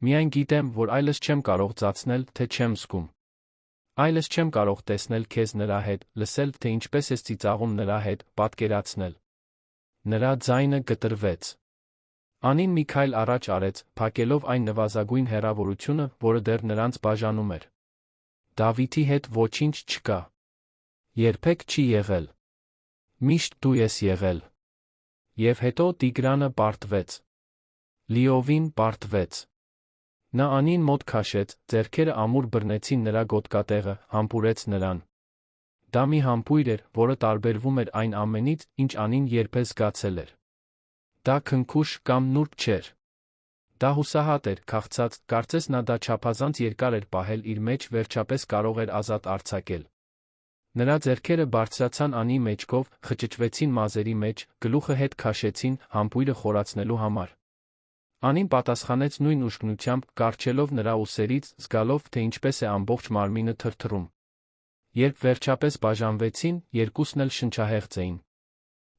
Միայն գիտեմ, որ այլս չեմ կարող ծածնել, թե չեմ զգում։ Այլս չեմ կարող տեսնել քեզ նրա հետ, լսել, թե ինչպես ես ծիծաղում նրա հետ, պատկերացնել։ Նրա ձայնը կտրվեց։ Անին մի քայլ առաջ արեց, փակելով այն նվազագույն հեռավորությունը, որը դեռ նրանց բաժանում էր։ Դավիթի հետ ոչինչ չկա։ Երբեք չի եղել։ Միշտ դու ես եղել։ Եվ հետո Տիգրանը պարտվեց։ Լիովին պարտվեց։ Նա Անին մոտ քաշեց, ձեռքերը ամուր բռնեցին նրա գոտկատեղը, համբուրեց նրան։ Դա մի համբույր էր, որը տարբերվում էր այն ամենից, ինչ Անին երբեք զգացել էր։ Դա քնքուշ կամ նուրբ չէր։ Դա հուսահատ էր, քաղցած, կարծես նա դա չափազանց երկար էր պահել իր մեջ, վերջապես կարող էր ազատ արձակել։ Նրա ձեռքերը բարձրացան Անի մեջքով, խճճվեցին մազերի մեջ, գլուխը հետ քաշեցին, համբույրը խորացնելու համար։ Անին պատասխանեց նույն ուշքնությամբ, կառչելով նրա ուսերից, զգալով, թե ինչպես է ամբողջ մարմինը թրթռում։ Երբ վերջապես բաժանվեցին, երկուսն էլ շնչահեղձ էին։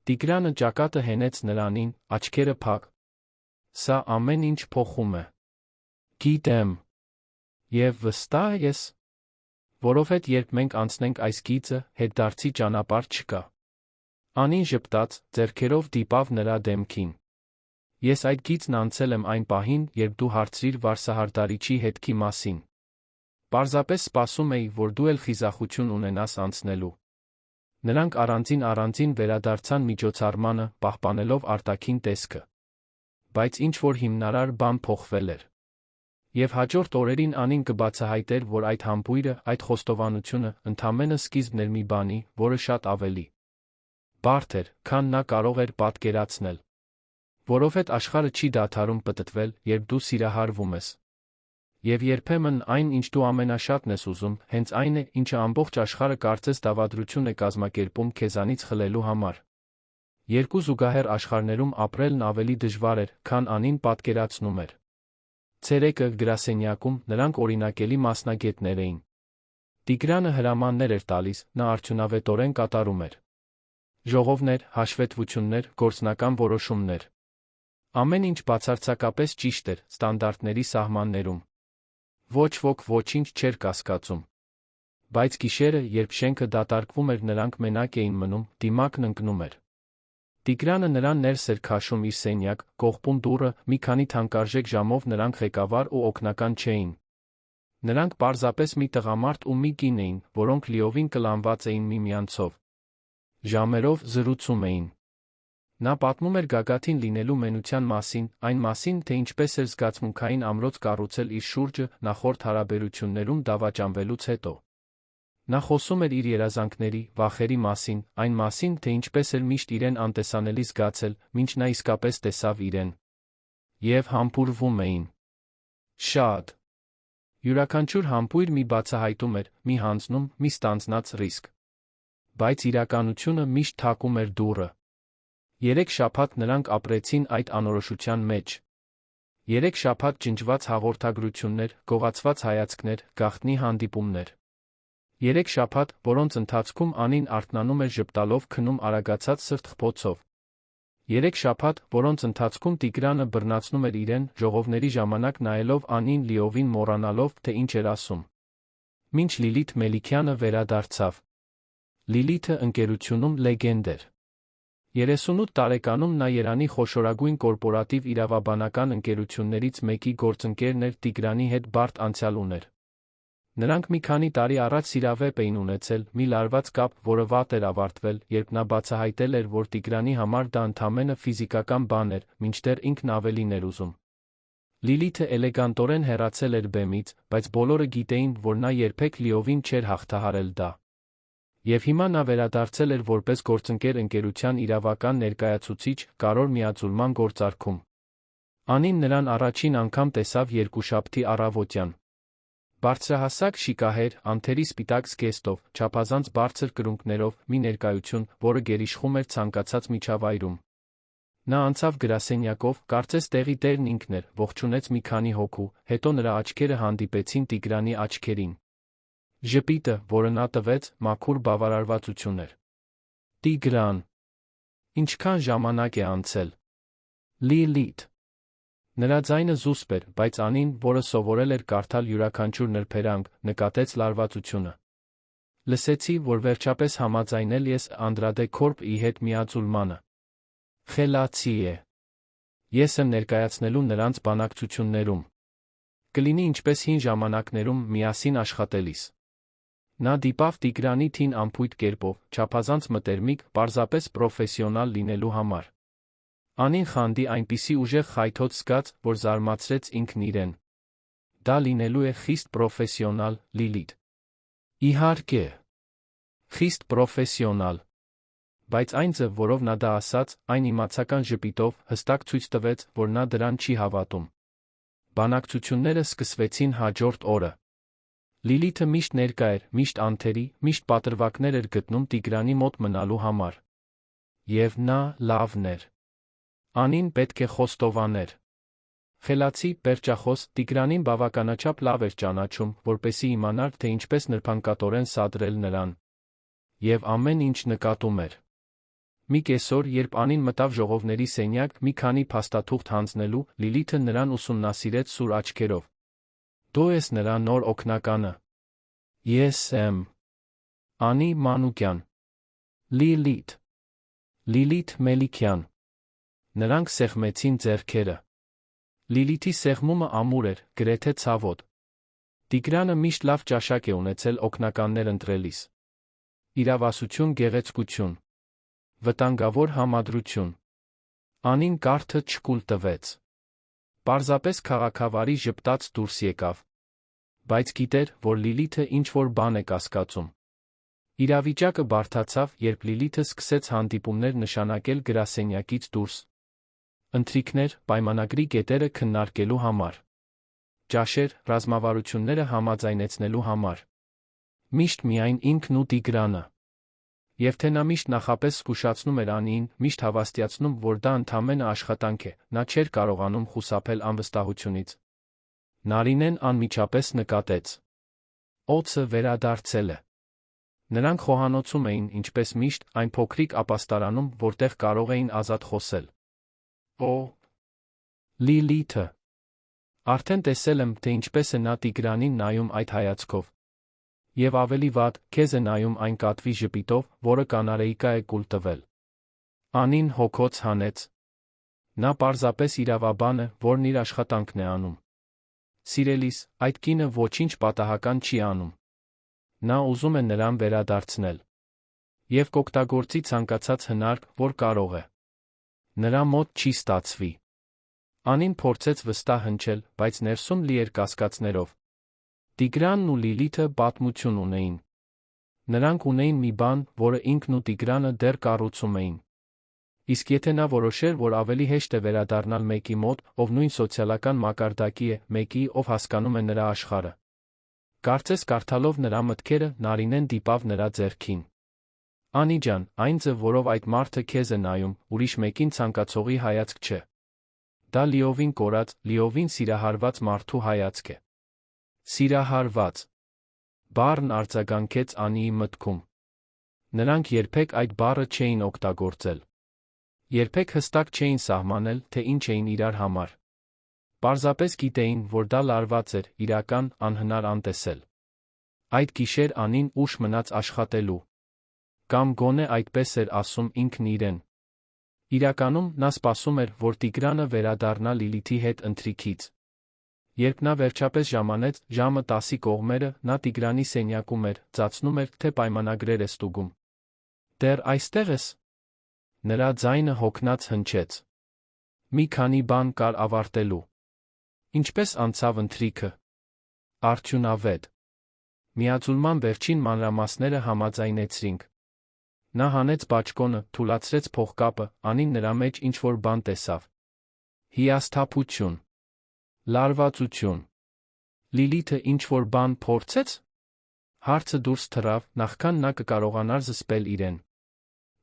Տիգրանը ճակատը հենեց նրանին, աչքերը փակ։ Սա ամեն ինչ փոխում է։ Գիտեմ։ Եվ վստահ ես։ Որովհետև երբ մենք անցնենք այս գիծը, հետդարձի ճանապարհ չկա։ Անին ժպտաց, ձեռքերով դիպավ նրա դեմքին։ Ես այդ գիծն անցել եմ այն պահին, երբ դու հարցրիր վարսահարդարիչի հետքի մասին։ Պարզապես սպասում էի, որ դու էլ խիզախություն ունենաս անցնելու։ Նրանք առանձին վերադարձան միջոցառմանը, պահպանելով արտաքին տեսքը։ Բայց ինչ-որ հիմնարար բան փոխվել էր։ Եվ հաջորդ օրերին Անին կբացահայտեր, որ այդ համբույրը, այդ խոստովանությունը, ընդամենը սկիզբն էր մի բանի, որը շատ ավելի բարդ էր, քան նա կարող էր պատկերացնել։ Որովհետև աշխարհը չի դադարում պտտվել, երբ դու սիրահարվում ես։ Եվ երբեմն այն, ինչ դու ամենաշատն ես ուզում, հենց այն է, ինչը ամբողջ աշխարհը կարծես դավադրություն է կազմակերպում քեզանից խլելու համար։ Երկու զուգահեռ աշխարհներում ապրելն ավելի դժվար էր, քան Անին պատկերացնում էր։ Ցերեկը գրասենյակում նրանք օրինակելի մասնագետներ էին։ Տիգրանը հրամաններ էր տալիս, նա արդյունավետորեն կատարում էր։ Ժողովներ, հաշվետվություններ, գործնական որոշումներ։ Ամեն ինչ բացարձակապես ճիշտ էր, ստանդարտների սահմաններում։ Ոչ ոք ոչինչ չէր կասկածում։ Բայց գիշերը, երբ շենքը դատարկվում էր, նրանք մենակ էին մնում, դիմակն ընկնում էր։ Տիգրանը նրան ներս էր քաշում իր սենյակ, կողպում դուռը, մի քանի թանկարժեք ժամով նրանք ղեկավար ու օգնական չէին։ Նրանք պարզապես մի տղամարդ ու մի կին էին, որոնք լիովին կլանված էին միմյանցով։ Ժամերով զրուցում էին։ Նա պատմում էր գագաթին լինելու մենության մասին, այն մասին, թե ինչպես էր զգացմունքային ամրոց կառուցել իր շուրջը նախորդ հարաբերություններում դավաճանվելուց հետո։ Նա խոսում էր իր երազանքների, վախերի մասին, այն մասին, թե ինչպես էր միշտ իրեն անտեսանելի զգացել, մինչ նա իսկապես տեսավ իրեն։ Եվ համբուրվում էին։ Շատ։ Յուրաքանչյուր համբույր մի բացահայտում էր, մի հանձնում, մի ստանձնած ռիսկ։ Բայց իրականությունը միշտ թակում էր դուռը։ 3 շաբաթ նրանք ապրեցին այդ անորոշության մեջ։ 3 շաբաթ ջնջված հաղորդագրություններ, գողացված հայացքներ, գաղտնի հանդիպումներ։ 3 շաբաթ, որոնց ընթացքում Անին արթնանում էր ժպտալով քնում արագացած սրտխփոցով։ 3 շաբաթ, որոնց ընթացքում Տիգրանը բռնացնում էր իրեն, ժողովների ժամանակ նայելով Անին լիովին մոռանալով, թե ինչ էր ասում։ Մինչ Լիլիթ Մելիքյանը վերադարձավ։ Լիլիթը ընկերությունում լեգենդ էր։ 38 տարեկանում նա Երանի խոշորագույն կորպորատիվ իրավաբանական ընկերություններից մեկի գործընկերն էր, Տիգրանի հետ բարդ անցյալ ուներ։ Նրանք մի քանի տարի առաջ սիրավեպ էին ունեցել, մի լարված կապ, որը վատ էր ավարտվել, երբ նա բացահայտել էր, որ Տիգրանի համար դա ընդամենը ֆիզիկական բան էր, մինչդեռ ինքն ավելին էր ուզում։ Լիլիթը էլեգանտորեն հեռացել էր բեմից, բայց բոլորը գիտեին, որ նա երբեք լիովին չէր հաղթահարել դա։ Եվ հիմա նա վերադարձել էր որպես գործընկեր ընկերության իրավական ներկայացուցիչ, կարոր միաձուլման գործարքում։ Անին նրան առաջին անգամ տեսավ երկուշաբթի առավոտյան։ Բարձրահասակ, շիկահեր, անթերի սպիտակ զգեստով, չափազանց բարձր կրունկներով, մի ներկայություն, որը գերիշխում էր ցանկացած միջավայրում։ Նա անցավ գրասենյակով, կարծես տեղի տերն ինքն էր, ողջունեց մի քանի հոգու, հետո նրա աչքերը հանդիպեցին Տիգրանի աչքերին։ Ժպիտը, որը նա տվեց, մաքուր բավարարվածություն էր։ Տիգրան, ինչքան ժամանակ է անցել։ Լիլիթ։ Նրա ձայնը զուսպ էր, բայց Անին, որը սովորել էր կարդալ յուրաքանչյուր նրբերանգ, նկատեց լարվածությունը։ Լսեցի, որ վերջապես համաձայնել ես Անդրադե Քորպ-ի հետ միաձուլմանը։ Խելացի է։ Ես եմ ներկայացնելու նրանց բանակցություններում։ Կլինի ինչպես հին ժամանակներում միասին աշխատելիս։ Նա դիպավ Տիգրանի թին անփույթ կերպով, չափազանց մտերմիկ, պարզապես պրոֆեսիոնալ լինելու համար։ Անին խանդի այնպիսի ուժեղ խայթոց զգաց, որ զարմացրեց ինքն իրեն։ Դա լինելու է խիստ պրոֆեսիոնալ, Լիլիթ։ Իհարկե։ Խիստ պրոֆեսիոնալ։ Բայց այն ձև, որով նա դա ասաց, այն իմացական ժպիտով, հստակ ցույց տվեց, որ նա դրան չի հավատում։ Բանակցությունները սկսվեցին հաջորդ օրը։ Լիլիթը միշտ ներկա էր, միշտ անթերի, միշտ պատրվակներ էր գտնում Տիգրանի մոտ մնալու համար։ Եվ նա լավն էր։ Անին պետք է խոստովաներ։ Խելացի, պերճախոս, Տիգրանին բավականաչափ լավ էր ճանաչում, որպեսզի իմանար, թե ինչպես նրբանկատորեն սադրել նրան։ Եվ ամեն ինչ նկատում էր։ Մի կեսօր, երբ Անին մտավ ժողովների սենյակ, մի քանի փաստաթուղթ հանձնելու, Լիլիթը նրան ուսումնասիրեց սուր աչքերով։ Դու ես նրա նոր օգնականը։ Ես եմ։ Անի Մանուկյան։ Լիլիթ։ Լիլիթ Մելիքյան։ Նրանք սեղմեցին ձեռքերը։ Լիլիթի սեղմումը ամուր էր, գրեթե ցավոտ։ Տիգրանը միշտ լավ ճաշակ է ունեցել օգնականներ ընտրելիս։ Իրավասություն, գեղեցկություն։ Վտանգավոր համադրություն։ Անին կարթը չկուլ տվեց։ Պարզապես քաղաքավարի ժպտաց դուրս եկավ։ Բայց գիտեր, որ Լիլիթը ինչ-որ բան է կասկածում։ Իրավիճակը բարդացավ, երբ Լիլիթը սկսեց հանդիպումներ նշանակել գրասենյակից դուրս։ Ընթրիքներ, պայմանագրի կետերը քննարկելու համար։ Ճաշեր, ռազմավարությունները համաձայնեցնելու համար։ Միշտ միայն ինքն ու Տիգրանը։ Եվ թե նա միշտ նախապես զգուշացնում էր Անիին, միշտ հավաստիացնում, որ դա ընդամենը աշխատանք է, նա չէր կարողանում խուսափել անվստահությունից։ Նարինեն անմիջապես նկատեց. Օձը վերադարձել է։ Նրանք խոհանոցում էին, ինչպես միշտ, այն փոքրիկ ապաստարանում, որտեղ կարող էին ազատ խոսել։ Օ, Լիլիթը։ Արդեն տեսել եմ, թե ինչպես է նա Տիգրանին նայում այդ հայացքով։ Եվ ավելի վատ, քեզ է նայում այն կատվի ժպիտով, որը կանարեիկա է կուլ տվել։ Անին հոգոց հանեց։ Նա պարզապես իրավաբան է, որն իր աշխատանքն է անում։ Սիրելիս, այդ կինը ոչինչ պատահական չի անում։ Նա ուզում է նրան վերադարձնել։ Եվ կօգտագործի ցանկացած հնարք, որ կարող է։ Նրա մոտ չի ստացվի։ Անին փորձեց վստահ հնչել, բայց ներսում լի էր կասկածներով։ Տիգրանն ու Լիլիթը պատմություն ունեին։ Նրանք ունեին մի բան, որը ինքն ու Տիգրանը դեռ կառուցում էին։ Իսկ եթե նա որոշեր, որ ավելի հեշտ է վերադառնալ մեկի մոտ, ով նույն սոցիալական մակարդակի է, մեկի, ով հասկանում է նրա աշխարհը։ Կարծես կարդալով նրա մտքերը, Նարինեն դիպավ նրա ձեռքին։ Անի ջան, այն ձև, որով այդ մարդը քեզ է նայում, ուրիշ մեկին ցանկացողի հայացք չէ։ Դա լիովին կորած, լիովին սիրահարված մարդու հայացք է։ Սիրահարված։ Բառն արձագանքեց Անիի մտքում։ Նրանք երբեք այդ բառը չէին օգտագործել։ Երբեք հստակ չէին սահմանել, թե ինչ էին իրար համար։ Պարզապես գիտեին, որ դա լարված էր, իրական, անհնար անտեսել։ Այդ գիշեր Անին ուշ մնաց աշխատելու։ Կամ գոնե այդպես էր ասում ինքն իրեն։ Իրականում նա սպասում էր, որ Տիգրանը վերադառնա Լիլիթի հետ ընթրիքից։ Երբ նա վերջապես ժամանեց, ժամը 10-ի կողմերը, նա Տիգրանի սենյակում էր, ծածնում էր, թե պայմանագրեր է ստուգում։ Դեռ այստեղ ես։ Նրա ձայնը հոգնած հնչեց։ Մի քանի բան կար ավարտելու։ Ինչպես անցավ ընթրիքը։ Արդյունավետ։ Միաձուլման վերջին մանրամասները համաձայնեցրինք։ Նա հանեց բաճկոնը, թուլացրեց փողկապը, Անին նրա մեջ ինչ-որ բան տեսավ։ Հիասթափություն։ Լարվածություն։ Լիլիթը ինչ-որ բան փորձեց։ Հարցը դուրս թռավ, նախքան նա կկարողանար զսպել իրեն։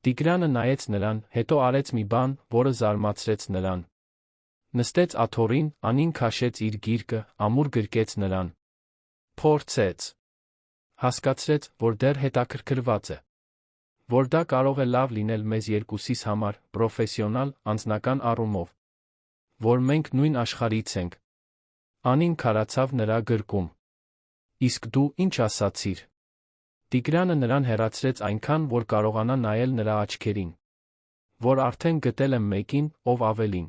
Տիգրանը նայեց նրան, հետո արեց մի բան, որը զարմացրեց նրան։ Նստեց աթոռին, Անին քաշեց իր գիրկը, ամուր գրկեց նրան։ Փորձեց։ Հասկացրեց, որ դեռ հետաքրքրված է։ Որ դա կարող է լավ լինել մեզ երկուսիս համար, պրոֆեսիոնալ, անձնական առումով։ Որ մենք նույն աշխարհից ենք։ Անին քարացավ նրա գրկում։ Իսկ դու ինչ ասացիր։ Տիգրանը նրան հեռացրեց այնքան, որ կարողանա նայել նրա աչքերին։ Որ արդեն գտել եմ մեկին, ով ավելին։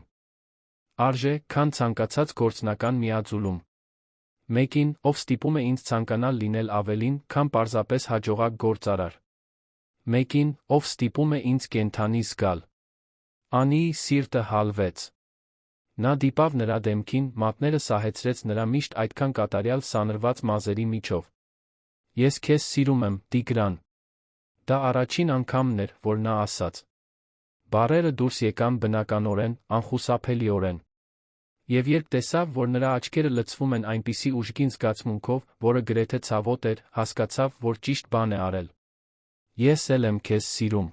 Արժե, քան ցանկացած գործնական միաձուլում։ Մեկին, ով ստիպում է ինձ ցանկանալ լինել ավելին, քան պարզապես հաջողակ գործարար։ Մեկին, ով ստիպում է ինձ կենդանի զգալ։ Անիի սիրտը հալվեց։ Նա դիպավ նրա դեմքին, մատները սահեցրեց նրա միշտ այդքան կատարյալ սանրված մազերի միջով։ Ես քեզ սիրում եմ, Տիգրան։ Դա առաջին անգամն էր, որ նա ասաց։ Բառերը դուրս եկան բնականորեն, անխուսափելիորեն։ Եվ երբ տեսավ, որ նրա աչքերը լցվում են այնպիսի ուժգին զգացմունքով, որը գրեթե ցավոտ էր, հասկացավ, որ ճիշտ բան է արել։ Ես էլ եմ քեզ սիրում։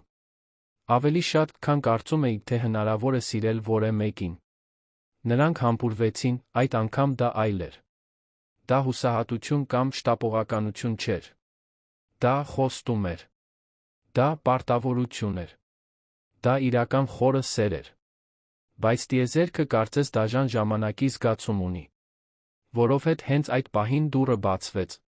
Ավելի շատ, քան կարծում էի, թե հնարավոր է սիրել որևէ մեկին։ Նրանք համբուրվեցին, այդ անգամ դա այլ էր։ Դա հուսահատություն կամ շտապողականություն չէր։ Դա խոստում էր։ Դա պարտավորություն էր։ Դա իրական խորը սեր էր։ Բայց տիեզերքը կարծես դաժան ժամանակի զգացում ունի։ Որովհետև հենց այդ պահին դուռը բացվեց։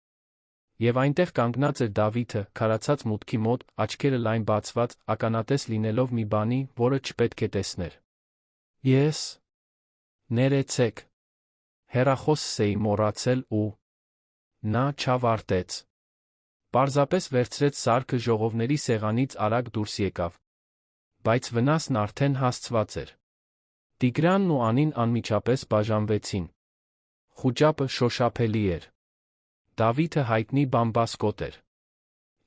Եվ այնտեղ կանգնած էր Դավիթը, քարացած մուտքի մոտ, աչքերը լայն բացված, ականատես լինելով մի բանի, որը չպետք է տեսներ։ Ես։ Ներեցեք։ Հեռախոսս էի մոռացել ու… Նա չավարտեց։ Պարզապես վերցրեց սարքը ժողովների սեղանից արագ դուրս եկավ։ Բայց վնասն արդեն հասցված էր։ Տիգրանն ու Անին անմիջապես բաժանվեցին։ Խուճապը շոշափելի էր։ Դավիթը հայտնի բամբասկոտ էր։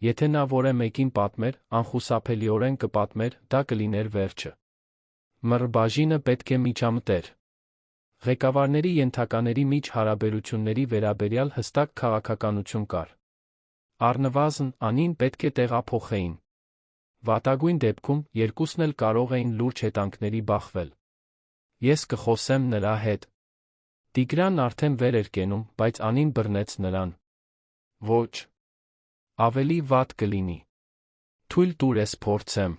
Եթե նա որևէ մեկին պատմեր, անխուսափելիորեն կպատմեր, դա կլիներ վերջը։ Մռբաժինը պետք է միջամտեր։ Ղեկավարների ենթակաների միջ հարաբերությունների վերաբերյալ հստակ քաղաքականություն կար։ Առնվազն, Անին պետք է տեղափոխեին։ Վատագույն դեպքում, երկուսն էլ կարող էին լուրջ հետանքների բախվել։ Ես կխոսեմ նրա հետ։ Տիգրանն արդեն վեր էր կենում, բայց Անին բռնեց նրան։ Ոչ։ Ավելի վատ կլինի։ Թույլ տուր ես փորձեմ։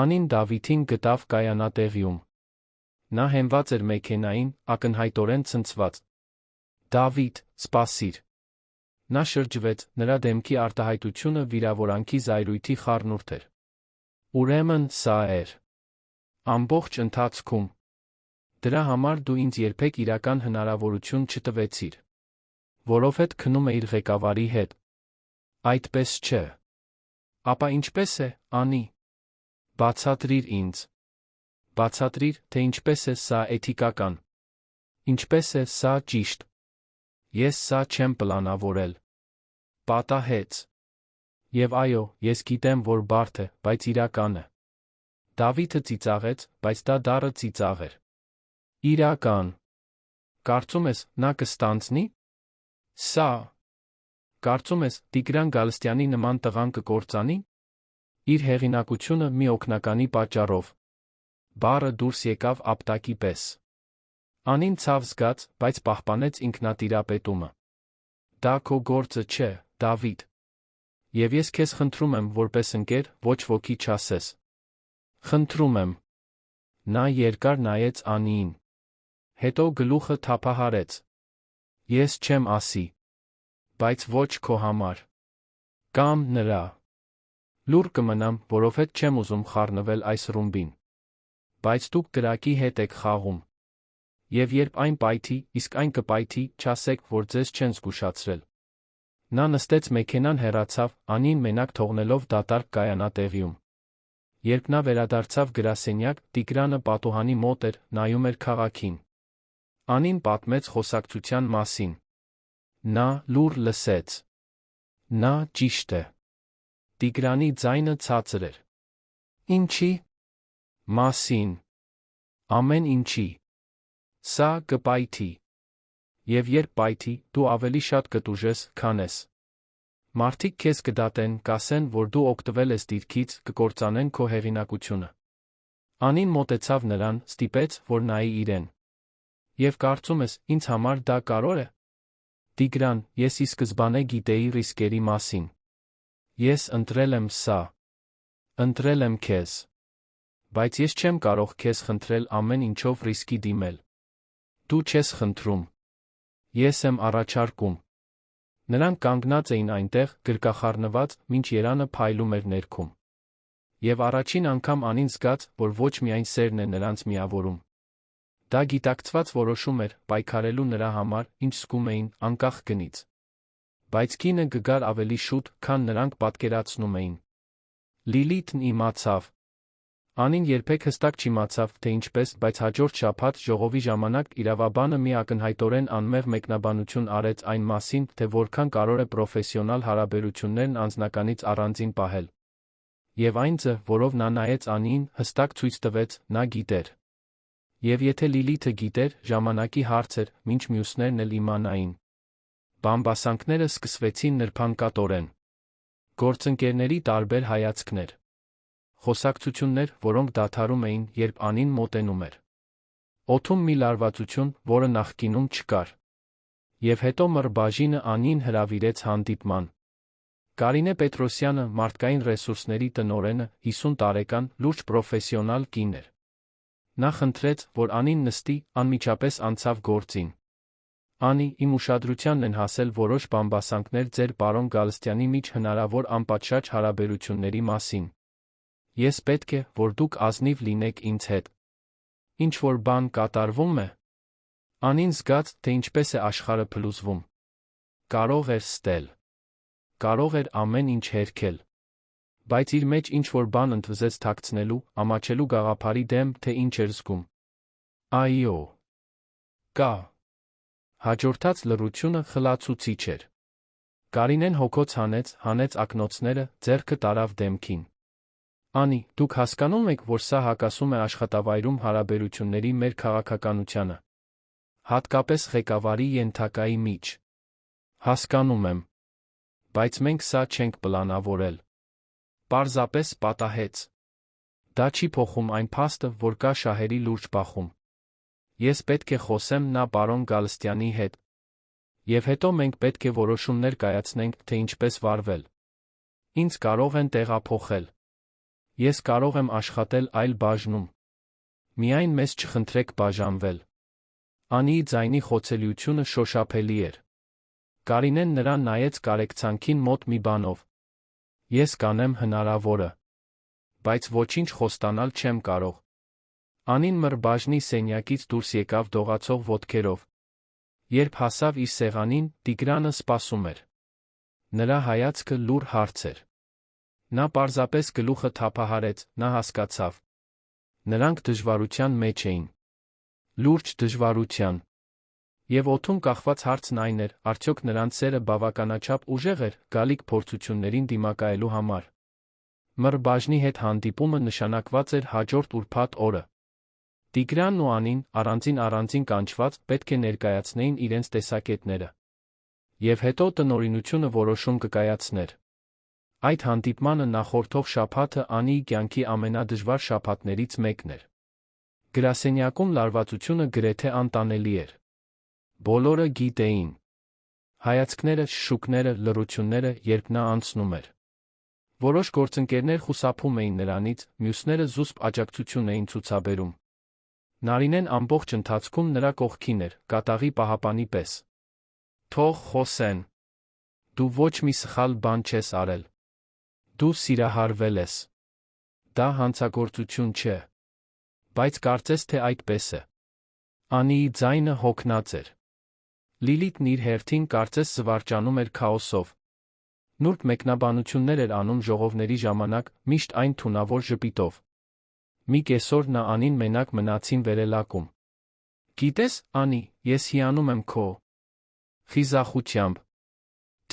Անին Դավիթին գտավ կայանատեղիում։ Նա հենված էր մեքենային, ակնհայտորեն ցնցված։ Դավիթ, սպասիր։ Նա շրջվեց, նրա դեմքի արտահայտությունը վիրավորանքի զայրույթի խառնուրդ էր։ Ուրեմն սա էր։ Ամբողջ ընթացքում։ Դրա համար դու ինձ երբեք իրական հնարավորություն չտվեցիր։ Որովհետև քնում էիր ղեկավարի հետ։ Այդպես չէ։ Ապա ինչպես է, Անի։ Բացատրիր ինձ։ Բացատրիր, թե ինչպես է սա էթիկական։ Ինչպես է սա ճիշտ։ Ես սա չեմ պլանավորել։ Պատահեց։ Եվ այո, ես գիտեմ, որ բարդ է, բայց իրական է։ Դավիթը ծիծաղեց, բայց դա դառը ծիծաղ էր։ Իրական։ Կարծում ես, նա կստանձնի։ Սա։ Կարծում ես, Տիգրան Գալստյանի նման տղան կկործանի։ Իր հեղինակությունը մի օգնականի պատճառով։ Բառը դուրս եկավ ապտակի պես։ Անին ցավ զգաց, բայց պահպանեց ինքնատիրապետումը։ Դա քո գործը չէ, Դավիթ։ Եվ ես քեզ խնդրում եմ, որպես ընկեր, ոչ ոքի չասես։ Խնդրում եմ։ Նա երկար նայեց Անիին։ Հետո գլուխը թափահարեց։ Ես չեմ ասի։ Բայց ոչ քո համար։ Կամ նրա։ Լուր կմնամ, որովհետև չեմ ուզում խառնվել այս ռումբին։ Բայց դուք կրակի հետ եք խաղում։ Եվ երբ այն պայթի, իսկ այն կպայթի, չասեք, որ ձեզ չեն զգուշացրել։ Նա նստեց մեքենան հեռացավ, Անին մենակ թողնելով դատարկ կայանատեղիում։ Երբ նա վերադարձավ գրասենյակ, Տիգրանը պատուհանի մոտ էր, նայում էր քաղաքին։ Անին պատմեց խոսակցության մասին։ Նա լուր լսեց։ Նա ճիշտ է։ Տիգրանի ձայնը ցածր էր։ Ինչի՞։ Մասին։ Ամեն ինչի։ Սա կպայթի։ Եվ երբ պայթի, դու ավելի շատ կտուժես, քան ես։ Մարդիկ քեզ կդատեն, կասեն, որ դու օգտվել ես դիրքից, կկործանեն քո հեղինակությունը։ Անին մոտեցավ նրան, ստիպեց, որ նայի իրեն։ Եվ կարծում ես, ինձ համար դա կարևոր է։ Տիգրան, ես ի սկզբանե գիտեի ռիսկերի մասին։ Ես ընտրել եմ սա։ Ընտրել եմ քեզ։ Բայց ես չեմ կարող քեզ խնդրել ամեն ինչով ռիսկի դիմել։ Դու չես խնդրում։ Ես եմ առաջարկում։ Նրանք կանգնած էին այնտեղ, գրկախառնված, մինչ երանը փայլում էր ներքում։ Եվ առաջին անգամ Անին զգաց, որ ոչ միայն սերն է նրանց միավորում։ Դա գիտակցված որոշում էր, պայքարելու նրա համար, ինչ զգում էին, անկախ գնից։ Բայց գինը կգար ավելի շուտ, քան նրանք պատկերացնում էին։ Լիլիթն իմացավ։ Անին երբեք հստակ չիմացավ, թե ինչպես, բայց հաջորդ շաբաթ ժողովի ժամանակ իրավաբանը մի ակնհայտորեն անմեղ մեկնաբանություն արեց այն մասին, թե որքան կարևոր է պրոֆեսիոնալ հարաբերություններն անձնականից առանձին պահել։ Եվ այն ձը, որով նա նայեց Անիին, հստակ ցույց տվեց, նա գիտեր։ Եվ եթե Լիլիթը գիտեր, ժամանակի հարց էր, մինչ մյուսներն էլ իմանային։ Բամբասանքները սկսվեցին նրբանկատորեն։ Գործընկերների տարբեր հայացքներ։ Խոսակցություններ, որոնք դադարում էին, երբ Անին մոտենում էր։ Օդում մի լարվածություն, որը նախկինում չկար։ Եվ հետո մռբաժինը Անիին հրավիրեց հանդիպման։ Կարինե Պետրոսյանը, մարդկային ռեսուրսների տնօրենը, 50 տարեկան, լուրջ պրոֆեսիոնալ կին էր։ Նա խնդրեց, որ Անին նստի, անմիջապես անցավ գործին։ Անի, իմ ուշադրությանն են հասել որոշ բամբասանքներ ձեր պարոն Գալստյանի միջ հնարավոր անպատշաճ հարաբերությունների մասին։ Ես պետք է, որ դուք ազնիվ լինեք ինձ հետ։ Ինչ-որ բան կատարվում է։ Անին զգաց, թե ինչպես է աշխարհը փլուզվում։ Կարող էր ստել։ Կարող էր ամեն ինչ հերքել։ Բայց իր մեջ ինչ-որ բան ընդվզեց թաքցնելու, ամաչելու գաղափարի դեմ, թե ինչ էր զգում։ Այո։ Կա։ Հաջորդած լռությունը խլացուցիչ էր։ Կարինեն հոգոց հանեց ակնոցները, ձեռքը տարավ դեմքին։ Անի, դուք հասկանում եք, որ սա հակասում է աշխատավայրում հարաբերությունների մեր քաղաքականությանը։ Հատկապես ղեկավարի ենթակայի միջ։ Հասկանում եմ։ Բայց մենք սա չենք պլանավորել։ Պարզապես պատահեց։ Դա չի փոխում այն փաստը, որ կա շահերի լուրջ բախում։ Ես պետք է խոսեմ նա պարոն Գալստյանի հետ։ Եվ հետո մենք պետք է որոշումներ կայացնենք, թե ինչպես վարվել։ Ինձ կարող են տեղափոխել։ Ես կարող եմ աշխատել այլ բաժնում։ Միայն մեզ չխնդրեք բաժանվել։ Անիի ձայնի խոցելիությունը շոշափելի էր։ Կարինեն նրան նայեց կարեկցանքին մոտ մի բանով։ Ես կանեմ հնարավորը։ Բայց ոչինչ խոստանալ չեմ կարող։ Անին մռբաժնի սենյակից դուրս եկավ դողացող ոտքերով։ Երբ հասավ իր սեղանին, Տիգրանը սպասում էր։ Նրա հայացքը լուր հարց էր։ Նա պարզապես գլուխը թափահարեց, նա հասկացավ. նրանք դժվարության մեջ էին։ Լուրջ դժվարության։ Եվ օդում կախված հարցն այն էր, արդյոք նրանց սերը բավականաչափ ուժեղ էր գալիք փորձություններին դիմակայելու համար։ Մըր բաժնի հետ հանդիպումը նշանակված էր հաջորդ ուրբաթ օրը։ Տիգրանն ու Անին առանձին կանչված պետք է ներկայացնեին իրենց տեսակետները։ Եվ հետո տնօրինությունը որոշում կկայացներ։ Այդ հանդիպմանը նախորդող շաբաթը Անիի կյանքի ամենադժվար շաբաթներից մեկն էր։ Գրասենյակում լարվածությունը գրեթե անտանելի էր։ Բոլորը գիտեին։ Հայացքները, շշուկները, լռությունները, երբ նա անցնում էր։ Որոշ գործընկերներ խուսափում էին նրանից, մյուսները զուսպ աջակցություն էին ցուցաբերում։ Նարինեն ամբողջ ընթացքում նրա կողքին էր, կատաղի պահապանի պես։ Թող խոսեն։ Դու ոչ մի սխալ բան չես արել։ Դու սիրահարվել ես։ Դա հանցագործություն չէ։ Բայց կարծես թե այդպես է։ Անիի ձայնը հոգնած էր։ Լիլիթն իր հերթին կարծես զվարճանում էր քաոսով։ Նուրբ մեկնաբանություններ էր անում ժողովների ժամանակ, միշտ այն թունավոր ժպիտով։ Մի կեսօր նա Անին մենակ մնացին վերելակում։ Գիտես, Անի, ես հիանում եմ քո խիզախությամբ։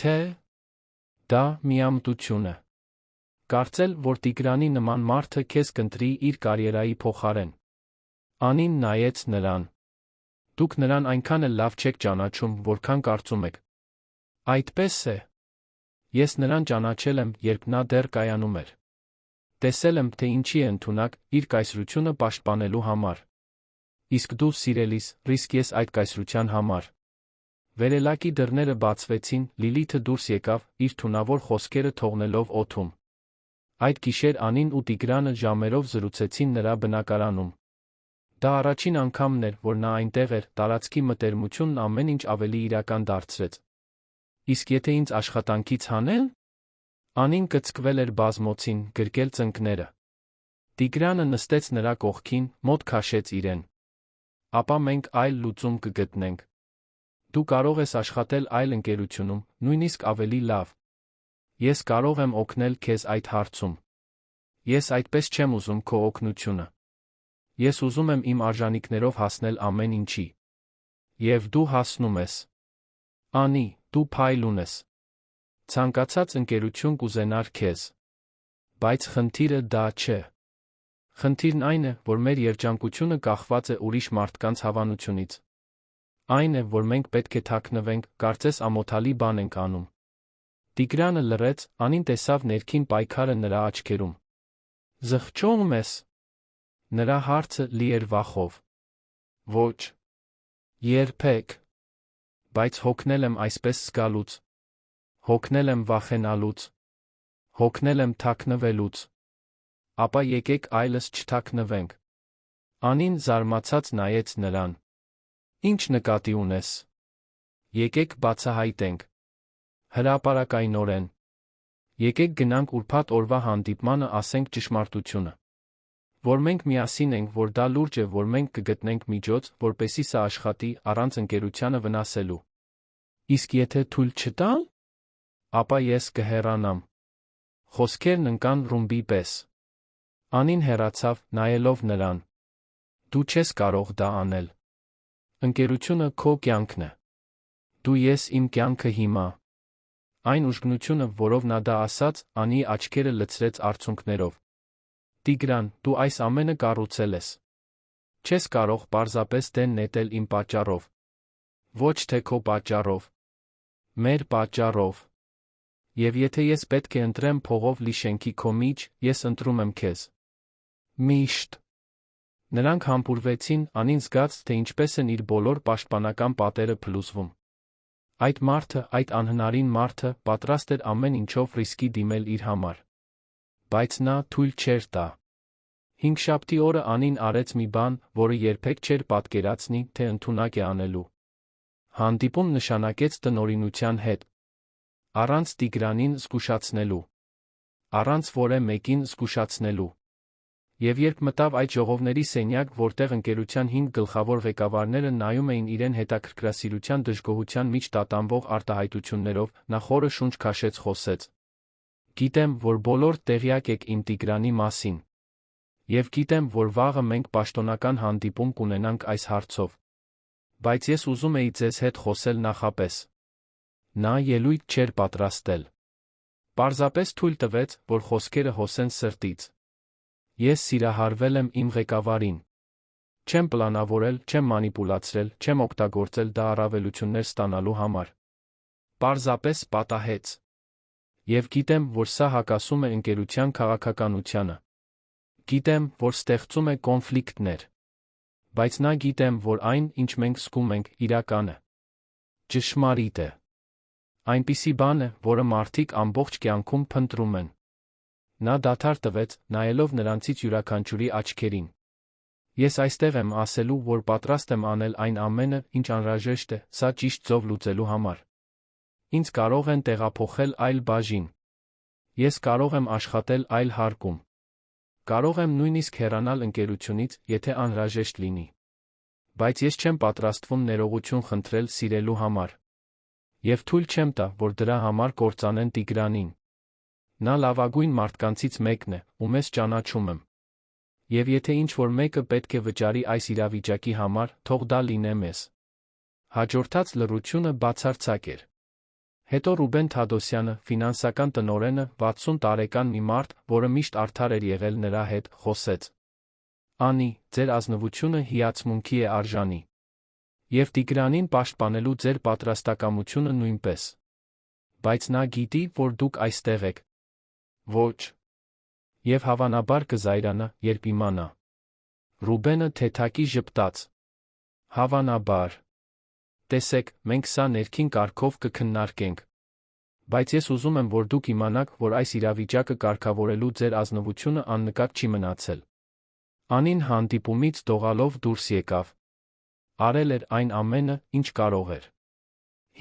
Թե դա միամտություն է։ Կարծել, որ Տիգրանի նման մարդը քեզ կընտրի իր կարիերայի փոխարեն։ Անին նայեց նրան։ Դուք նրան այնքան էլ լավ չեք ճանաչում, որքան կարծում եք։ Այդպես է։ Ես նրան ճանաչել եմ, երբ նա դեռ կայանում էր։ Տեսել եմ, թե ինչի է ընդունակ իր կայսրությունը պաշտպանելու համար։ Իսկ դու, սիրելիս, ռիսկ ես այդ կայսրության համար։ Վերելակի դռները բացվեցին, Լիլիթը դուրս եկավ, իր թունավոր խոսքերը թողնելով օդում։ Այդ գիշեր Անին ու Տիգրանը ժամերով զրուցեցին նրա բնակարանում։ Դա առաջին անգամն էր, որ նա այնտեղ էր, տարածքի մտերմությունն ամեն ինչ ավելի իրական դարձրեց։ Իսկ եթե ինձ աշխատանքից հանեն։ Անին կծկվել էր բազմոցին, գրկել ծնկները։ Տիգրանը նստեց նրա կողքին, մոտ քաշեց իրեն։ Ապա մենք այլ լուծում կգտնենք։ Դու կարող ես աշխատել այլ ընկերությունում, նույնիսկ ավելի լավ։ Ես կարող եմ օգնել քեզ այդ հարցում։ Ես այդպես չեմ ուզում քո օգնությունը։ Ես ուզում եմ իմ արժանինքներով հասնել ամեն ինչի։ Եվ դու հասնում ես։ Անի, դու փայլ ունես։ Ցանկացած ընկերություն կուզենար քեզ։ Բայց խնդիրը դա չէ։ Խնդիրն այն է, որ մեր երջանկությունը կախված է ուրիշ մարդկանց հավանությունից։ Այն է, որ մենք պետք է թաքնվենք, կարծես ամոթալի բան ենք անում։ Տիգրանը լռեց, Անին տեսավ ներքին պայքարը նրա աչքերում։ Զղջում ես։ Նրա հարցը լի էր վախով։ Ոչ։ Երբեք։ Բայց հոգնել եմ այսպես զգալուց։ Հոգնել եմ վախենալուց։ Հոգնել եմ թաքնվելուց։ Ապա եկեք այլս չթաքնվենք։ Անին զարմացած նայեց նրան։ Ինչ նկատի ունես։ Եկեք բացահայտենք։ Հրապարակայնորեն։ Եկեք գնանք ուրբաթ օրվա հանդիպմանը ասենք ճշմարտությունը։ Որ մենք միասին ենք, որ դա լուրջ է, որ մենք կգտնենք միջոց, որպեսզի սա աշխատի, առանց ընկերությանը վնասելու։ Իսկ եթե թույլ չտան, ապա ես կհեռանամ։ Խոսքերն ընկան ռումբի պես։ Անին հեռացավ, նայելով նրան։ Դու չես կարող դա անել։ Ընկերությունը քո կյանքն է։ Դու ես իմ կյանքը հիմա։ Այն ուժգնությունը, որով նա դա ասաց, Անիի աչքերը լցրեց արցունքներով։ Տիգրան, դու այս ամենը կառուցել ես։ Չես կարող պարզապես դեն նետել իմ պատճառով։ Ոչ թե քո պատճառով։ Մեր պատճառով։ Եվ եթե ես պետք է ընտրեմ փողով լի շենքի քո միջ, ես ընտրում եմ քեզ։ Միշտ։ Նրանք համբուրվեցին, Անին զգաց, թե ինչպես են իր բոլոր պաշտպանական պատերը փլուզվում։ Այդ մարդը, այդ անհնարին մարդը, պատրաստ էր ամեն ինչով ռիսկի դիմել իր համար։ Բայց նա թույլ չէր տա։ Հինգշաբթի օրը Անին արեց մի բան, որը երբեք չէր պատկերացնի, թե ընդունակ է անելու։ Հանդիպում նշանակեց տնօրինության հետ։ Առանց Տիգրանին զգուշացնելու։ Առանց որե մեկին զգուշացնելու։ Եվ երբ մտավ այդ ժողովների սենյակ, որտեղ ընկերության 5 գլխավոր ղեկավարները նայում էին իրեն հետաքրքրասիրության դժգոհության մեջ տատանվող արտահայտություններով, նա խորը շունչ քաշեց խոսեց։ Գիտեմ, որ բոլոր տեղյակ եք իմ Տիգրանի մասին։ Եվ գիտեմ, որ վաղը մենք պաշտոնական հանդիպում կունենանք այս հարցով։ Բայց ես ուզում էի ձեզ հետ խոսել նախապես։ Նա ելույթ չէր պատրաստել։ Պարզապես թույլ տվեց, որ խոսքերը հոսեն սրտից։ Ես սիրահարվել եմ իմ ղեկավարին։ Չեմ պլանավորել, չեմ մանիպուլացրել, չեմ օգտագործել դա առավելություններ ստանալու համար։ Պարզապես պատահեց։ Եվ գիտեմ, որ սա հակասում է ընկերության քաղաքականությանը։ Գիտեմ, որ ստեղծում է կոնֆլիկտներ։ Բայց նա գիտեմ, որ այն, ինչ մենք զգում ենք, իրական է։ Ճշմարիտ է։ Այնպիսի բան է, որը մարդիկ ամբողջ կյանքում փնտրում են։ Նա դադար տվեց, նայելով նրանցից յուրաքանչյուրի աչքերին։ Ես այստեղ եմ ասելու, որ պատրաստ եմ անել այն ամենը, ինչ անհրաժեշտ է, սա ճիշտ ձով լուծելու համար։ Ինձ կարող են տեղափոխել այլ բաժին։ Ես կարող եմ աշխատել այլ հարկում։ Կարող եմ նույնիսկ հեռանալ ընկերությունից, եթե անհրաժեշտ լինի։ Բայց ես չեմ պատրաստվում ներողություն խնդրել սիրելու համար։ Եվ թույլ չեմ տա, որ դրա համար կործանեն Տիգրանին։ Նա լավագույն մարդկանցից մեկն է, ում ես ճանաչում եմ։ Եվ եթե ինչ-որ մեկը պետք է վճարի այս իրավիճակի համար, թող դա լինե մեզ։ Հաջորդած լռությունը բացարձակ էր։ Հետո Ռուբեն Թադոսյանը, ֆինանսական տնօրենը, 60 տարեկան մի մարդ, որը միշտ արդար էր եղել նրա հետ, խոսեց. «Անի, ձեր ազնվությունը հիացմունքի է արժանի։ Եվ Տիգրանին պաշտպանելու ձեր պատրաստակամությունը նույնպես։ Բայց նա գիտի, որ դուք այստեղ եք։ Ոչ։ Եվ հավանաբար կզայրանա, երբ իմանա»։ Ռուբենը թեթակի ժպտաց։ Հավանաբար։ Տեսեք, մենք սա ներքին կարգով կքննարկենք։ Բայց ես ուզում եմ, որ դուք իմանաք, որ այս իրավիճակը կարգավորելու ձեր ազնվությունը աննկատ չի մնացել։ Անին հանդիպումից դողալով դուրս եկավ։ Արել էր այն ամենը, ինչ կարող էր։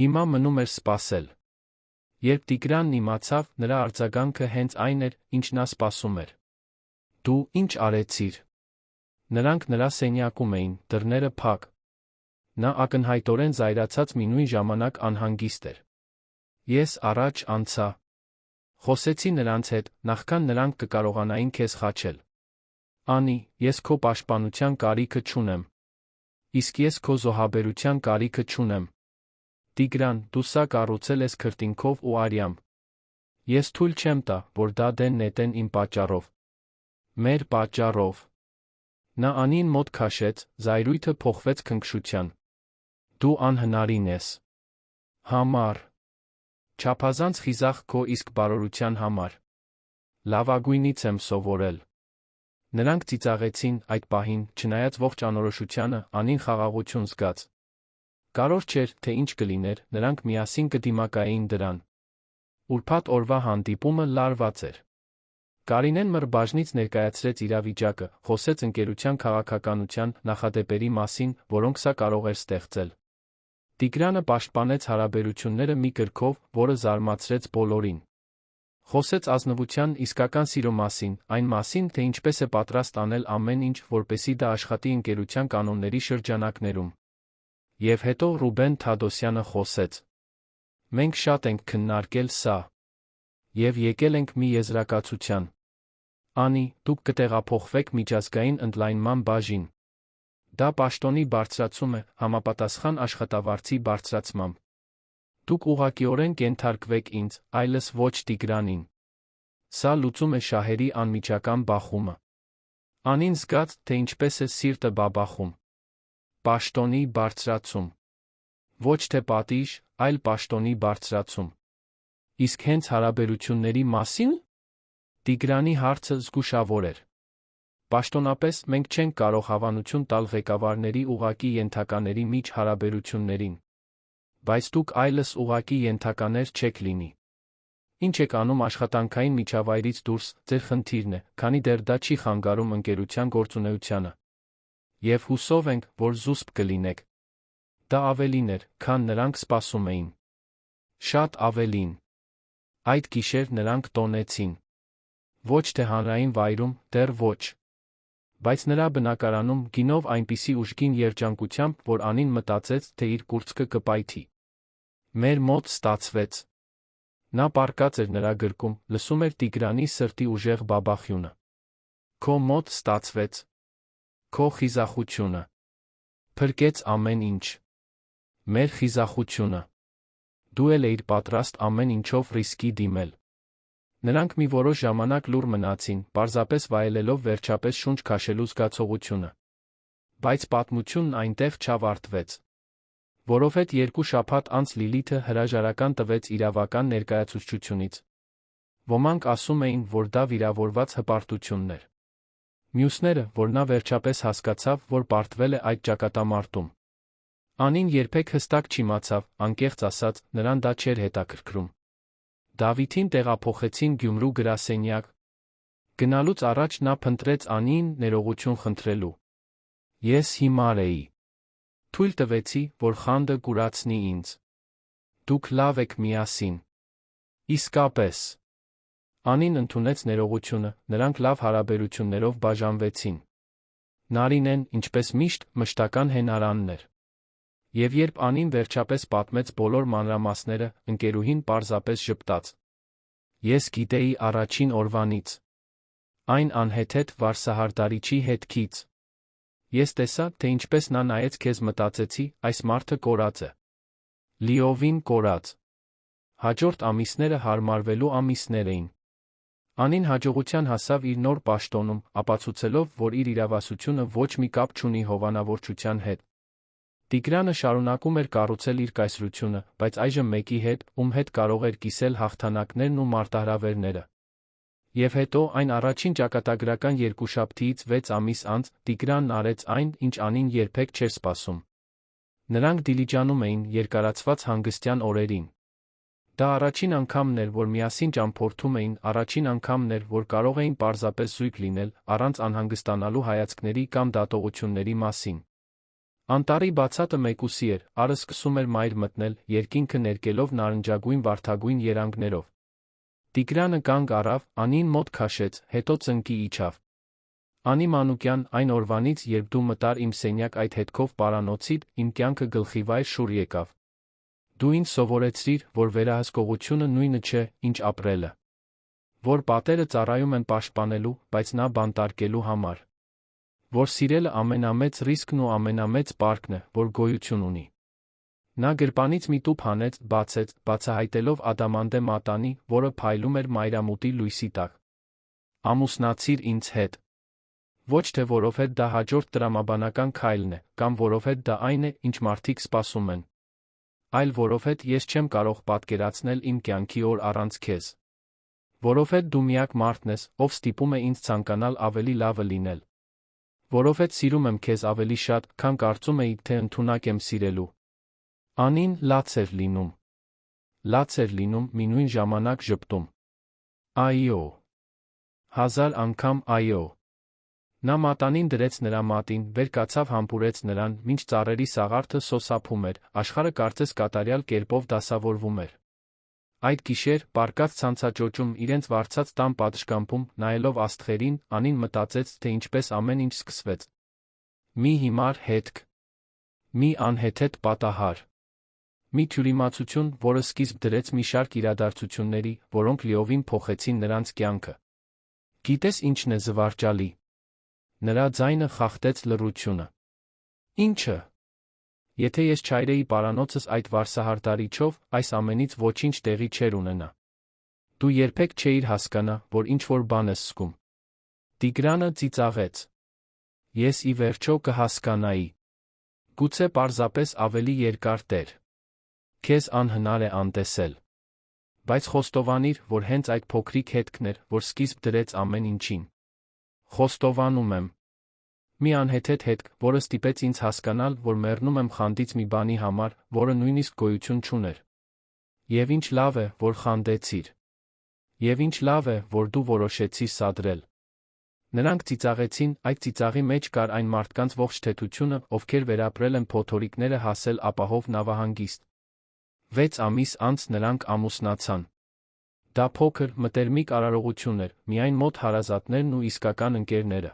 Հիմա մնում էր սպասել։ Երբ Տիգրանն իմացավ, նրա արձագանքը հենց այն էր, ինչ նա սպասում էր։ Դու ինչ արեցիր։ Նրանք նրա սենյակում էին, դռները փակ։ Նա ակնհայտորեն զայրացած մի նույն ժամանակ անհանգիստ էր։ Ես առաջ անցա։ Խոսեցի նրանց հետ, նախքան նրանք կկարողանային քեզ խաչել։ Անի, ես քո պաշտպանության կարիքը չունեմ։ Իսկ ես քո զոհաբերության կարիքը չունեմ։ Տիգրան, դու սա կառուցել ես քրտինքով ու արյամբ։ Ես թույլ չեմ տա, որ դա դեն նետեն իմ պատճառով։ Մեր պատճառով։ Նա Անին մոտ քաշեց, զայրույթը փոխվեց քնքշության։ Դու անհնարին ես։ Համար։ Չափազանց խիզախ քո իսկ բարօրության համար։ Լավագույնից եմ սովորել։ Նրանք ծիծաղեցին այդ պահին, չնայած ողջ անորոշությանը, Անին խաղաղություն զգաց։ Կարևոր չէր, թե ինչ կլիներ, նրանք միասին կդիմակայեին դրան։ Ուրբաթ օրվա հանդիպումը լարված էր։ Կարինեն մր բաժնից ներկայացրեց իրավիճակը, խոսեց ընկերության քաղաքականության նախադեպերի մասին, որոնք սա կարող էր ստեղծել։ Տիգրանը պաշտպանեց հարաբերությունները մի կրքով, որը զարմացրեց բոլորին։ Խոսեց ազնվության իսկական սիրո մասին, այն մասին, թե ինչպես է պատրաստ անել ամեն ինչ, որպեսզի դա աշխատի ընկերության կանոնների շրջանակներում։ Եվ հետո Ռուբեն Թադոսյանը խոսեց. «Մենք շատ ենք քննարկել սա։ Եվ եկել ենք մի եզրակացության։ Անի, դուք կտեղափոխվեք միջազգային ընդլայնման բաժին։ Դա պաշտոնի բարձրացում է, համապատասխան աշխատավարձի բարձրացմամբ։ Դուք ուղղակիորեն կենթարկվեք ինձ, այլս ոչ Տիգրանին։ Սա լուծում է շահերի անմիջական բախումը»։ Անին զգաց, թե ինչպես է սիրտը բաբախում։ Պաշտոնի բարձրացում։ Ոչ թե պատիժ, այլ պաշտոնի բարձրացում։ Իսկ հենց հարաբերությունների մասին։ Տիգրանի հարցը զգուշավոր էր։ Պաշտոնապես մենք չենք կարող հավանություն տալ ղեկավարների ուղղակի ենթակաների միջ հարաբերություններին։ Բայց դուք այլս ուղղակի ենթականեր չեք լինի։ Ինչ եք անում աշխատանքային միջավայրից դուրս, ձեր խնդիրն է, քանի դեռ դա չի խանգարում ընկերության գործունեությանը։ Եվ հուսով ենք, որ զուսպ կլինեք։ Դա ավելին էր, քան նրանք սպասում էին։ Շատ ավելին։ Այդ գիշեր նրանք տոնեցին։ Ոչ թե հանրային վայրում, դեռ ոչ։ Բայց նրա բնակարանում գինով այնպիսի ուժգին երջանկությամբ, որ Անին մտածեց, թե իր կուրծքը կպայթի։ Մեր մոտ ստացվեց։ Նա պառկած էր նրա գրկում, լսում էր Տիգրանի սրտի ուժեղ բաբախյունը։ Քո մոտ ստացվեց։ Քո խիզախությունը փրկեց ամեն ինչ։ Մեր խիզախությունը։ Դու էլ էիր պատրաստ ամեն ինչով ռիսկի դիմել։ Նրանք մի որոշ ժամանակ լուռ մնացին, պարզապես վայելելով վերջապես շունչ քաշելու զգացողությունը։ Բայց պատմությունն այնտեղ չավարտվեց։ Որովհետև 2 շաբաթ անց Լիլիթը հրաժարական տվեց իրավական ներկայացուցչությունից։ Ոմանք ասում էին, որ դա վիրավորված հպարտությունն էր։ Մյուսները, որ նա վերջապես հասկացավ, որ պարտվել է այդ ճակատամարտում։ Անին երբեք հստակ չիմացավ, անկեղծ ասած, նրան դա չէր հետաքրքրում։ Դավիթին տեղափոխեցին Գյումրու գրասենյակ։ Գնալուց առաջ նա փնտրեց Անիին ներողություն խնդրելու։ Ես հիմար էի։ Թույլ տվեցի, որ խանդը կուրացնի ինձ։ Դուք լավ եք միասին։ Իսկապես։ Անին ընդունեց ներողությունը, նրանք լավ հարաբերություններով բաժանվեցին։ Նարինեն, ինչպես միշտ, մշտական հենարանն էր։ Եվ երբ Անին վերջապես պատմեց բոլոր մանրամասները, ընկերուհին պարզապես ժպտաց։ Ես գիտեի առաջին օրվանից։ Այն անհեթեթ վարսահարդարիչի հետքից։ Ես տեսա, թե ինչպես նա նայեց քեզ, մտածեցի, այս մարդը կորած է։ Լիովին կորած։ Հաջորդ ամիսները հարմարվելու ամիսներ էին։ Անին հաջողության հասավ իր նոր պաշտոնում, ապացուցելով, որ իր իրավասությունը ոչ մի կապ չունի հովանավորչության հետ։ Տիգրանը շարունակում էր կառուցել իր կայսրությունը, բայց այժմ մեկի հետ, ում հետ կարող էր կիսել հաղթանակներն ու մարտահրավերները։ Եվ հետո, այն առաջին ճակատագրական երկուշաբթիից 6 ամիս անց, Տիգրանն արեց այն, ինչ Անին երբեք չէր սպասում։ Նրանք Դիլիջանում էին երկարացված հանգստյան օրերին։ Դա առաջին անգամն էր, որ միասին ճամփորդում էին, առաջին անգամն էր, որ կարող էին պարզապես զույգ լինել, առանց անհանգստանալու հայացքների կամ դատողությունների մասին։ Անտառի բացատը մեկուսի էր, արը սկսում էր մայր մտնել, երկինքը ներկելով նարնջագույն վարդագույն երանգներով։ Տիգրանը կանգ առավ, Անին մոտ քաշեց, հետո ծնկի իջավ։ Անի Մանուկյան, այն օրվանից, երբ դու մտար իմ սենյակ այդ հետքով պարանոցիդ, իմ կյանքը գլխիվայր շուռ եկավ։ Դու ինձ սովորեցրիր, որ վերահսկողությունը նույնը չէ, ինչ ապրելը։ Որ պատերը ծառայում են պաշտպանելու, բայց նա բանտարկելու համար։ Որ սիրելը ամենամեծ ռիսկն ու ամենամեծ պարկն է, որ գոյություն ունի։ Նա գրպանից մի տուփ հանեց, բացեց, բացահայտելով ադամանդե մատանի, որը փայլում էր մայրամուտի լույսի տակ։ Ամուսնացիր ինձ հետ։ Ոչ թե որովհետև դա հաջորդ տրամաբանական քայլն է, կամ որովհետև դա այն է, ինչ մարդիկ սպասում են, այլ որովհետև ես չեմ կարող պատկերացնել իմ կյանքի օր առանց քեզ։ Որովհետև դու միակ մարդն ես, ով ստիպում է ինձ ցանկանալ ավելի լավը լինել։ Որովհետև սիրում եմ քեզ ավելի շատ, քան կարծում էի, թե ընդունակ եմ սիրելու։ Անին լաց էր լինում։ Լաց էր լինում, մի նույն ժամանակ ժպտում։ Այո։ 1000 անգամ այո։ Նա մատանին դրեց նրա մատին, վեր կացավ, համբուրեց նրան, մինչ ծառերի սաղարթը սոսափում էր, աշխարհը կարծես կատարյալ կերպով դասավորվում էր։ Այդ գիշեր, պառկած ցանցաճոճում, իրենց վարձած տան պատշգամբում, նայելով աստղերին, Անին մտածեց, թե ինչպես ամեն ինչ սկսվեց։ Մի հիմար հետք։ Մի անհեթեթ պատահար։ Մի թյուրիմացություն, որը սկիզբ դրեց մի շարք իրադարձությունների, որոնք լիովին փոխեցին նրանց կյանքը։ Գիտես ինչն է զվարճալի։ Նրա ձայնը խախտեց լռությունը։ Ինչը։ Եթե ես չայրեի պարանոցս այդ վարսահարդարիչով, այս ամենից ոչինչ տեղի չէր ունենա։ Դու երբեք չէիր հասկանա, որ ինչ-որ բան ես զգում։ Տիգրանը ծիծաղեց։ Ես ի վերջո կհասկանայի։ Գուցե պարզապես ավելի երկար տեր։ Քեզ անհնար է անտեսել։ Բայց խոստովանիր, որ հենց այդ փոքրիկ հետքն էր, որ սկիզբ դրեց ամեն ինչին։ Խոստովանում եմ։ Մի անհեթեթ հետք, որը ստիպեց ինձ հասկանալ, որ մեռնում եմ խանդից մի բանի համար, որը նույնիսկ գոյություն չուներ։ Եվ ինչ լավ է, որ խանդեցիր։ Եվ ինչ լավ է, որ դու որոշեցիր սադրել։ Նրանք ծիծաղեցին, այդ ծիծաղի մեջ կար այն մարդկանց ողջ թեթությունը, ովքեր վերապրել են փոթորիկները հասել ապահով նավահանգիստ։ 6 ամիս անց նրանք ամուսնացան։ Դա փոքր, մտերմիկ արարողություն էր, միայն մոտ հարազատներն ու իսկական ընկերները։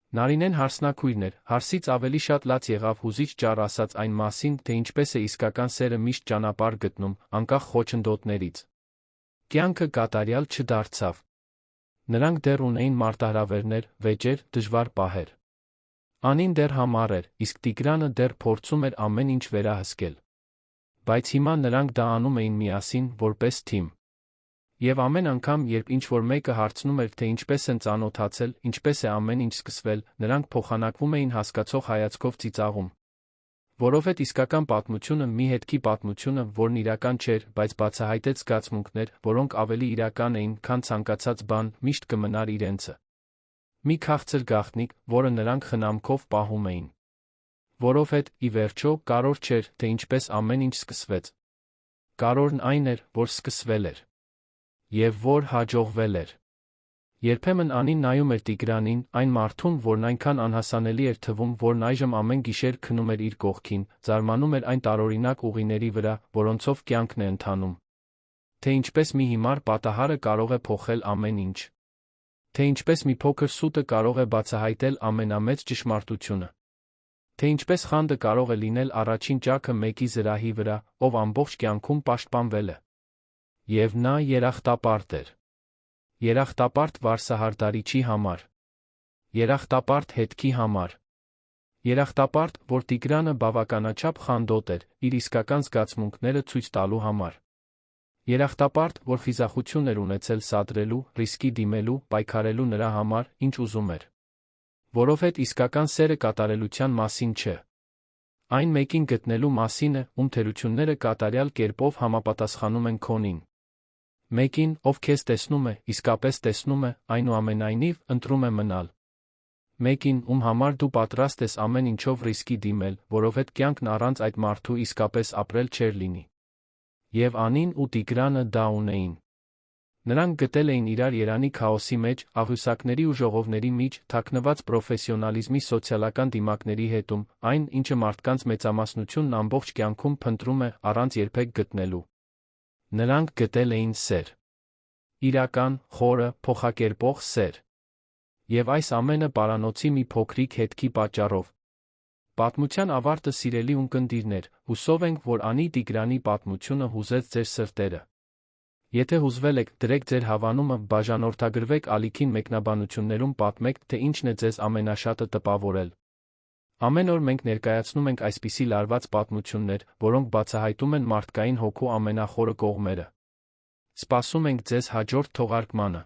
Նարինեն հարսնաքույրն էր, հարսից ավելի շատ լաց եղավ հուզիչ ճառ ասած այն մասին, թե ինչպես է իսկական սերը միշտ ճանապարհ գտնում, անկախ խոչընդոտներից։ Կյանքը կատարյալ չդարձավ։ Նրանք դեռ ունեին մարտահրավերներ, վեճեր, դժվար պահեր։ Անին դեռ համառ էր, իսկ Տիգրանը դեռ փորձում էր ամեն ինչ վերահսկել։ Բայց հիմա նրանք դա անում էին միասին, որպես թիմ։ Եվ ամեն անգամ, երբ ինչ-որ մեկը հարցնում էր, թե ինչպես են ծանոթացել, ինչպես է ամեն ինչ սկսվել, նրանք փոխանակվում էին հասկացող հայացքով ծիծաղում։ Որովհետև իսկական պատմությունը մի հետքի պատմությունը, որն իրական չէր, բայց բացահայտեց զգացմունքներ, որոնք ավելի իրական էին, քան ցանկացած բան, միշտ կմնար իրենցը։ Մի քաղցր գաղտնիք, որը նրանք խնամքով պահում էին։ Որովհետև, ի վերջո, կարևոր չէր, թե ինչպես ամեն ինչ սկսվեց։ Կարևորն այն էր, որ սկսվել էր։ Եվ որ հաջողվել էր։ Երբեմն Անին նայում էր Տիգրանին, այն մարդուն, որն այնքան անհասանելի էր թվում, որն այժմ ամեն գիշեր քնում էր իր կողքին, զարմանում էր այն տարօրինակ ուղիների վրա, որոնցով կյանքն է ընթանում։ Թե ինչպես մի հիմար պատահարը կարող է փոխել ամեն ինչ։ Թե ինչպես մի փոքր սուտը կարող է բացահայտել ամենամեծ ճշմարտությունը։ Թե ինչպես խանդը կարող է լինել առաջին ճաքը մեկի զրահի վրա, ով ամբողջ կյանքում պաշտպանվել է։ Եվ նա երախտապարտ էր։ Երախտապարտ վարսահարդարիչի համար։ Երախտապարտ հետքի համար։ Երախտապարտ, որ Տիգրանը բավականաչափ խանդոտ էր, իր իսկական զգացմունքները ցույց տալու համար։ Երախտապարտ, որ խիզախություն էր ունեցել սադրելու, ռիսկի դիմելու, պայքարելու նրա համար, ինչ ուզում էր։ Որովհետև իսկական սերը կատարելության մասին չէ։ Այն մեկին գտնելու մասին է, ում թերությունները կատարյալ կերպով համապատասխանում են քոնին։ Մեկին, ով քեզ տեսնում է, իսկապես տեսնում է, այնուամենայնիվ, ընտրում է մնալ։ Մեկին, ում համար դու պատրաստ ես ամեն ինչով ռիսկի դիմել, որովհետև կյանքն առանց այդ մարդու իսկապես ապրել չէր լինի։ Եվ Անին ու Տիգրանը դա ունեին։ Նրանք գտել էին իրար երանի քաոսի մեջ, աղյուսակների ու ժողովների միջ, թաքնված պրոֆեսիոնալիզմի սոցիալական դիմակների հետում, այն, ինչը մարդկանց մեծամասնությունն ամբողջ կյանքում փնտրում է, առանց երբեք գտնելու։ Նրանք գտել էին սեր։ Իրական, խորը, փոխակերպող սեր։ Եվ այս ամենը պարանոցի մի փոքրիկ հետքի պատճառով։ Պատմության ավարտը, սիրելի ունկնդիրներ, հուսով ենք, որ Անի Տիգրանի պատմությունը հուզեց ձեր սրտերը։ Եթե հուզվել եք, դրեք ձեր հավանումը, բաժանորդագրվեք ալիքին մեկնաբանություններում, պատմեք, թե ինչն է ձեզ ամենաշատը տպավորել։ Ամեն օր մենք ներկայացնում ենք այսպիսի լարված պատմություններ, որոնք բացահայտում են մարդկային հոգու ամենախորը կողմերը։ Սպասում ենք ձեզ հաջորդ թողարկմանը։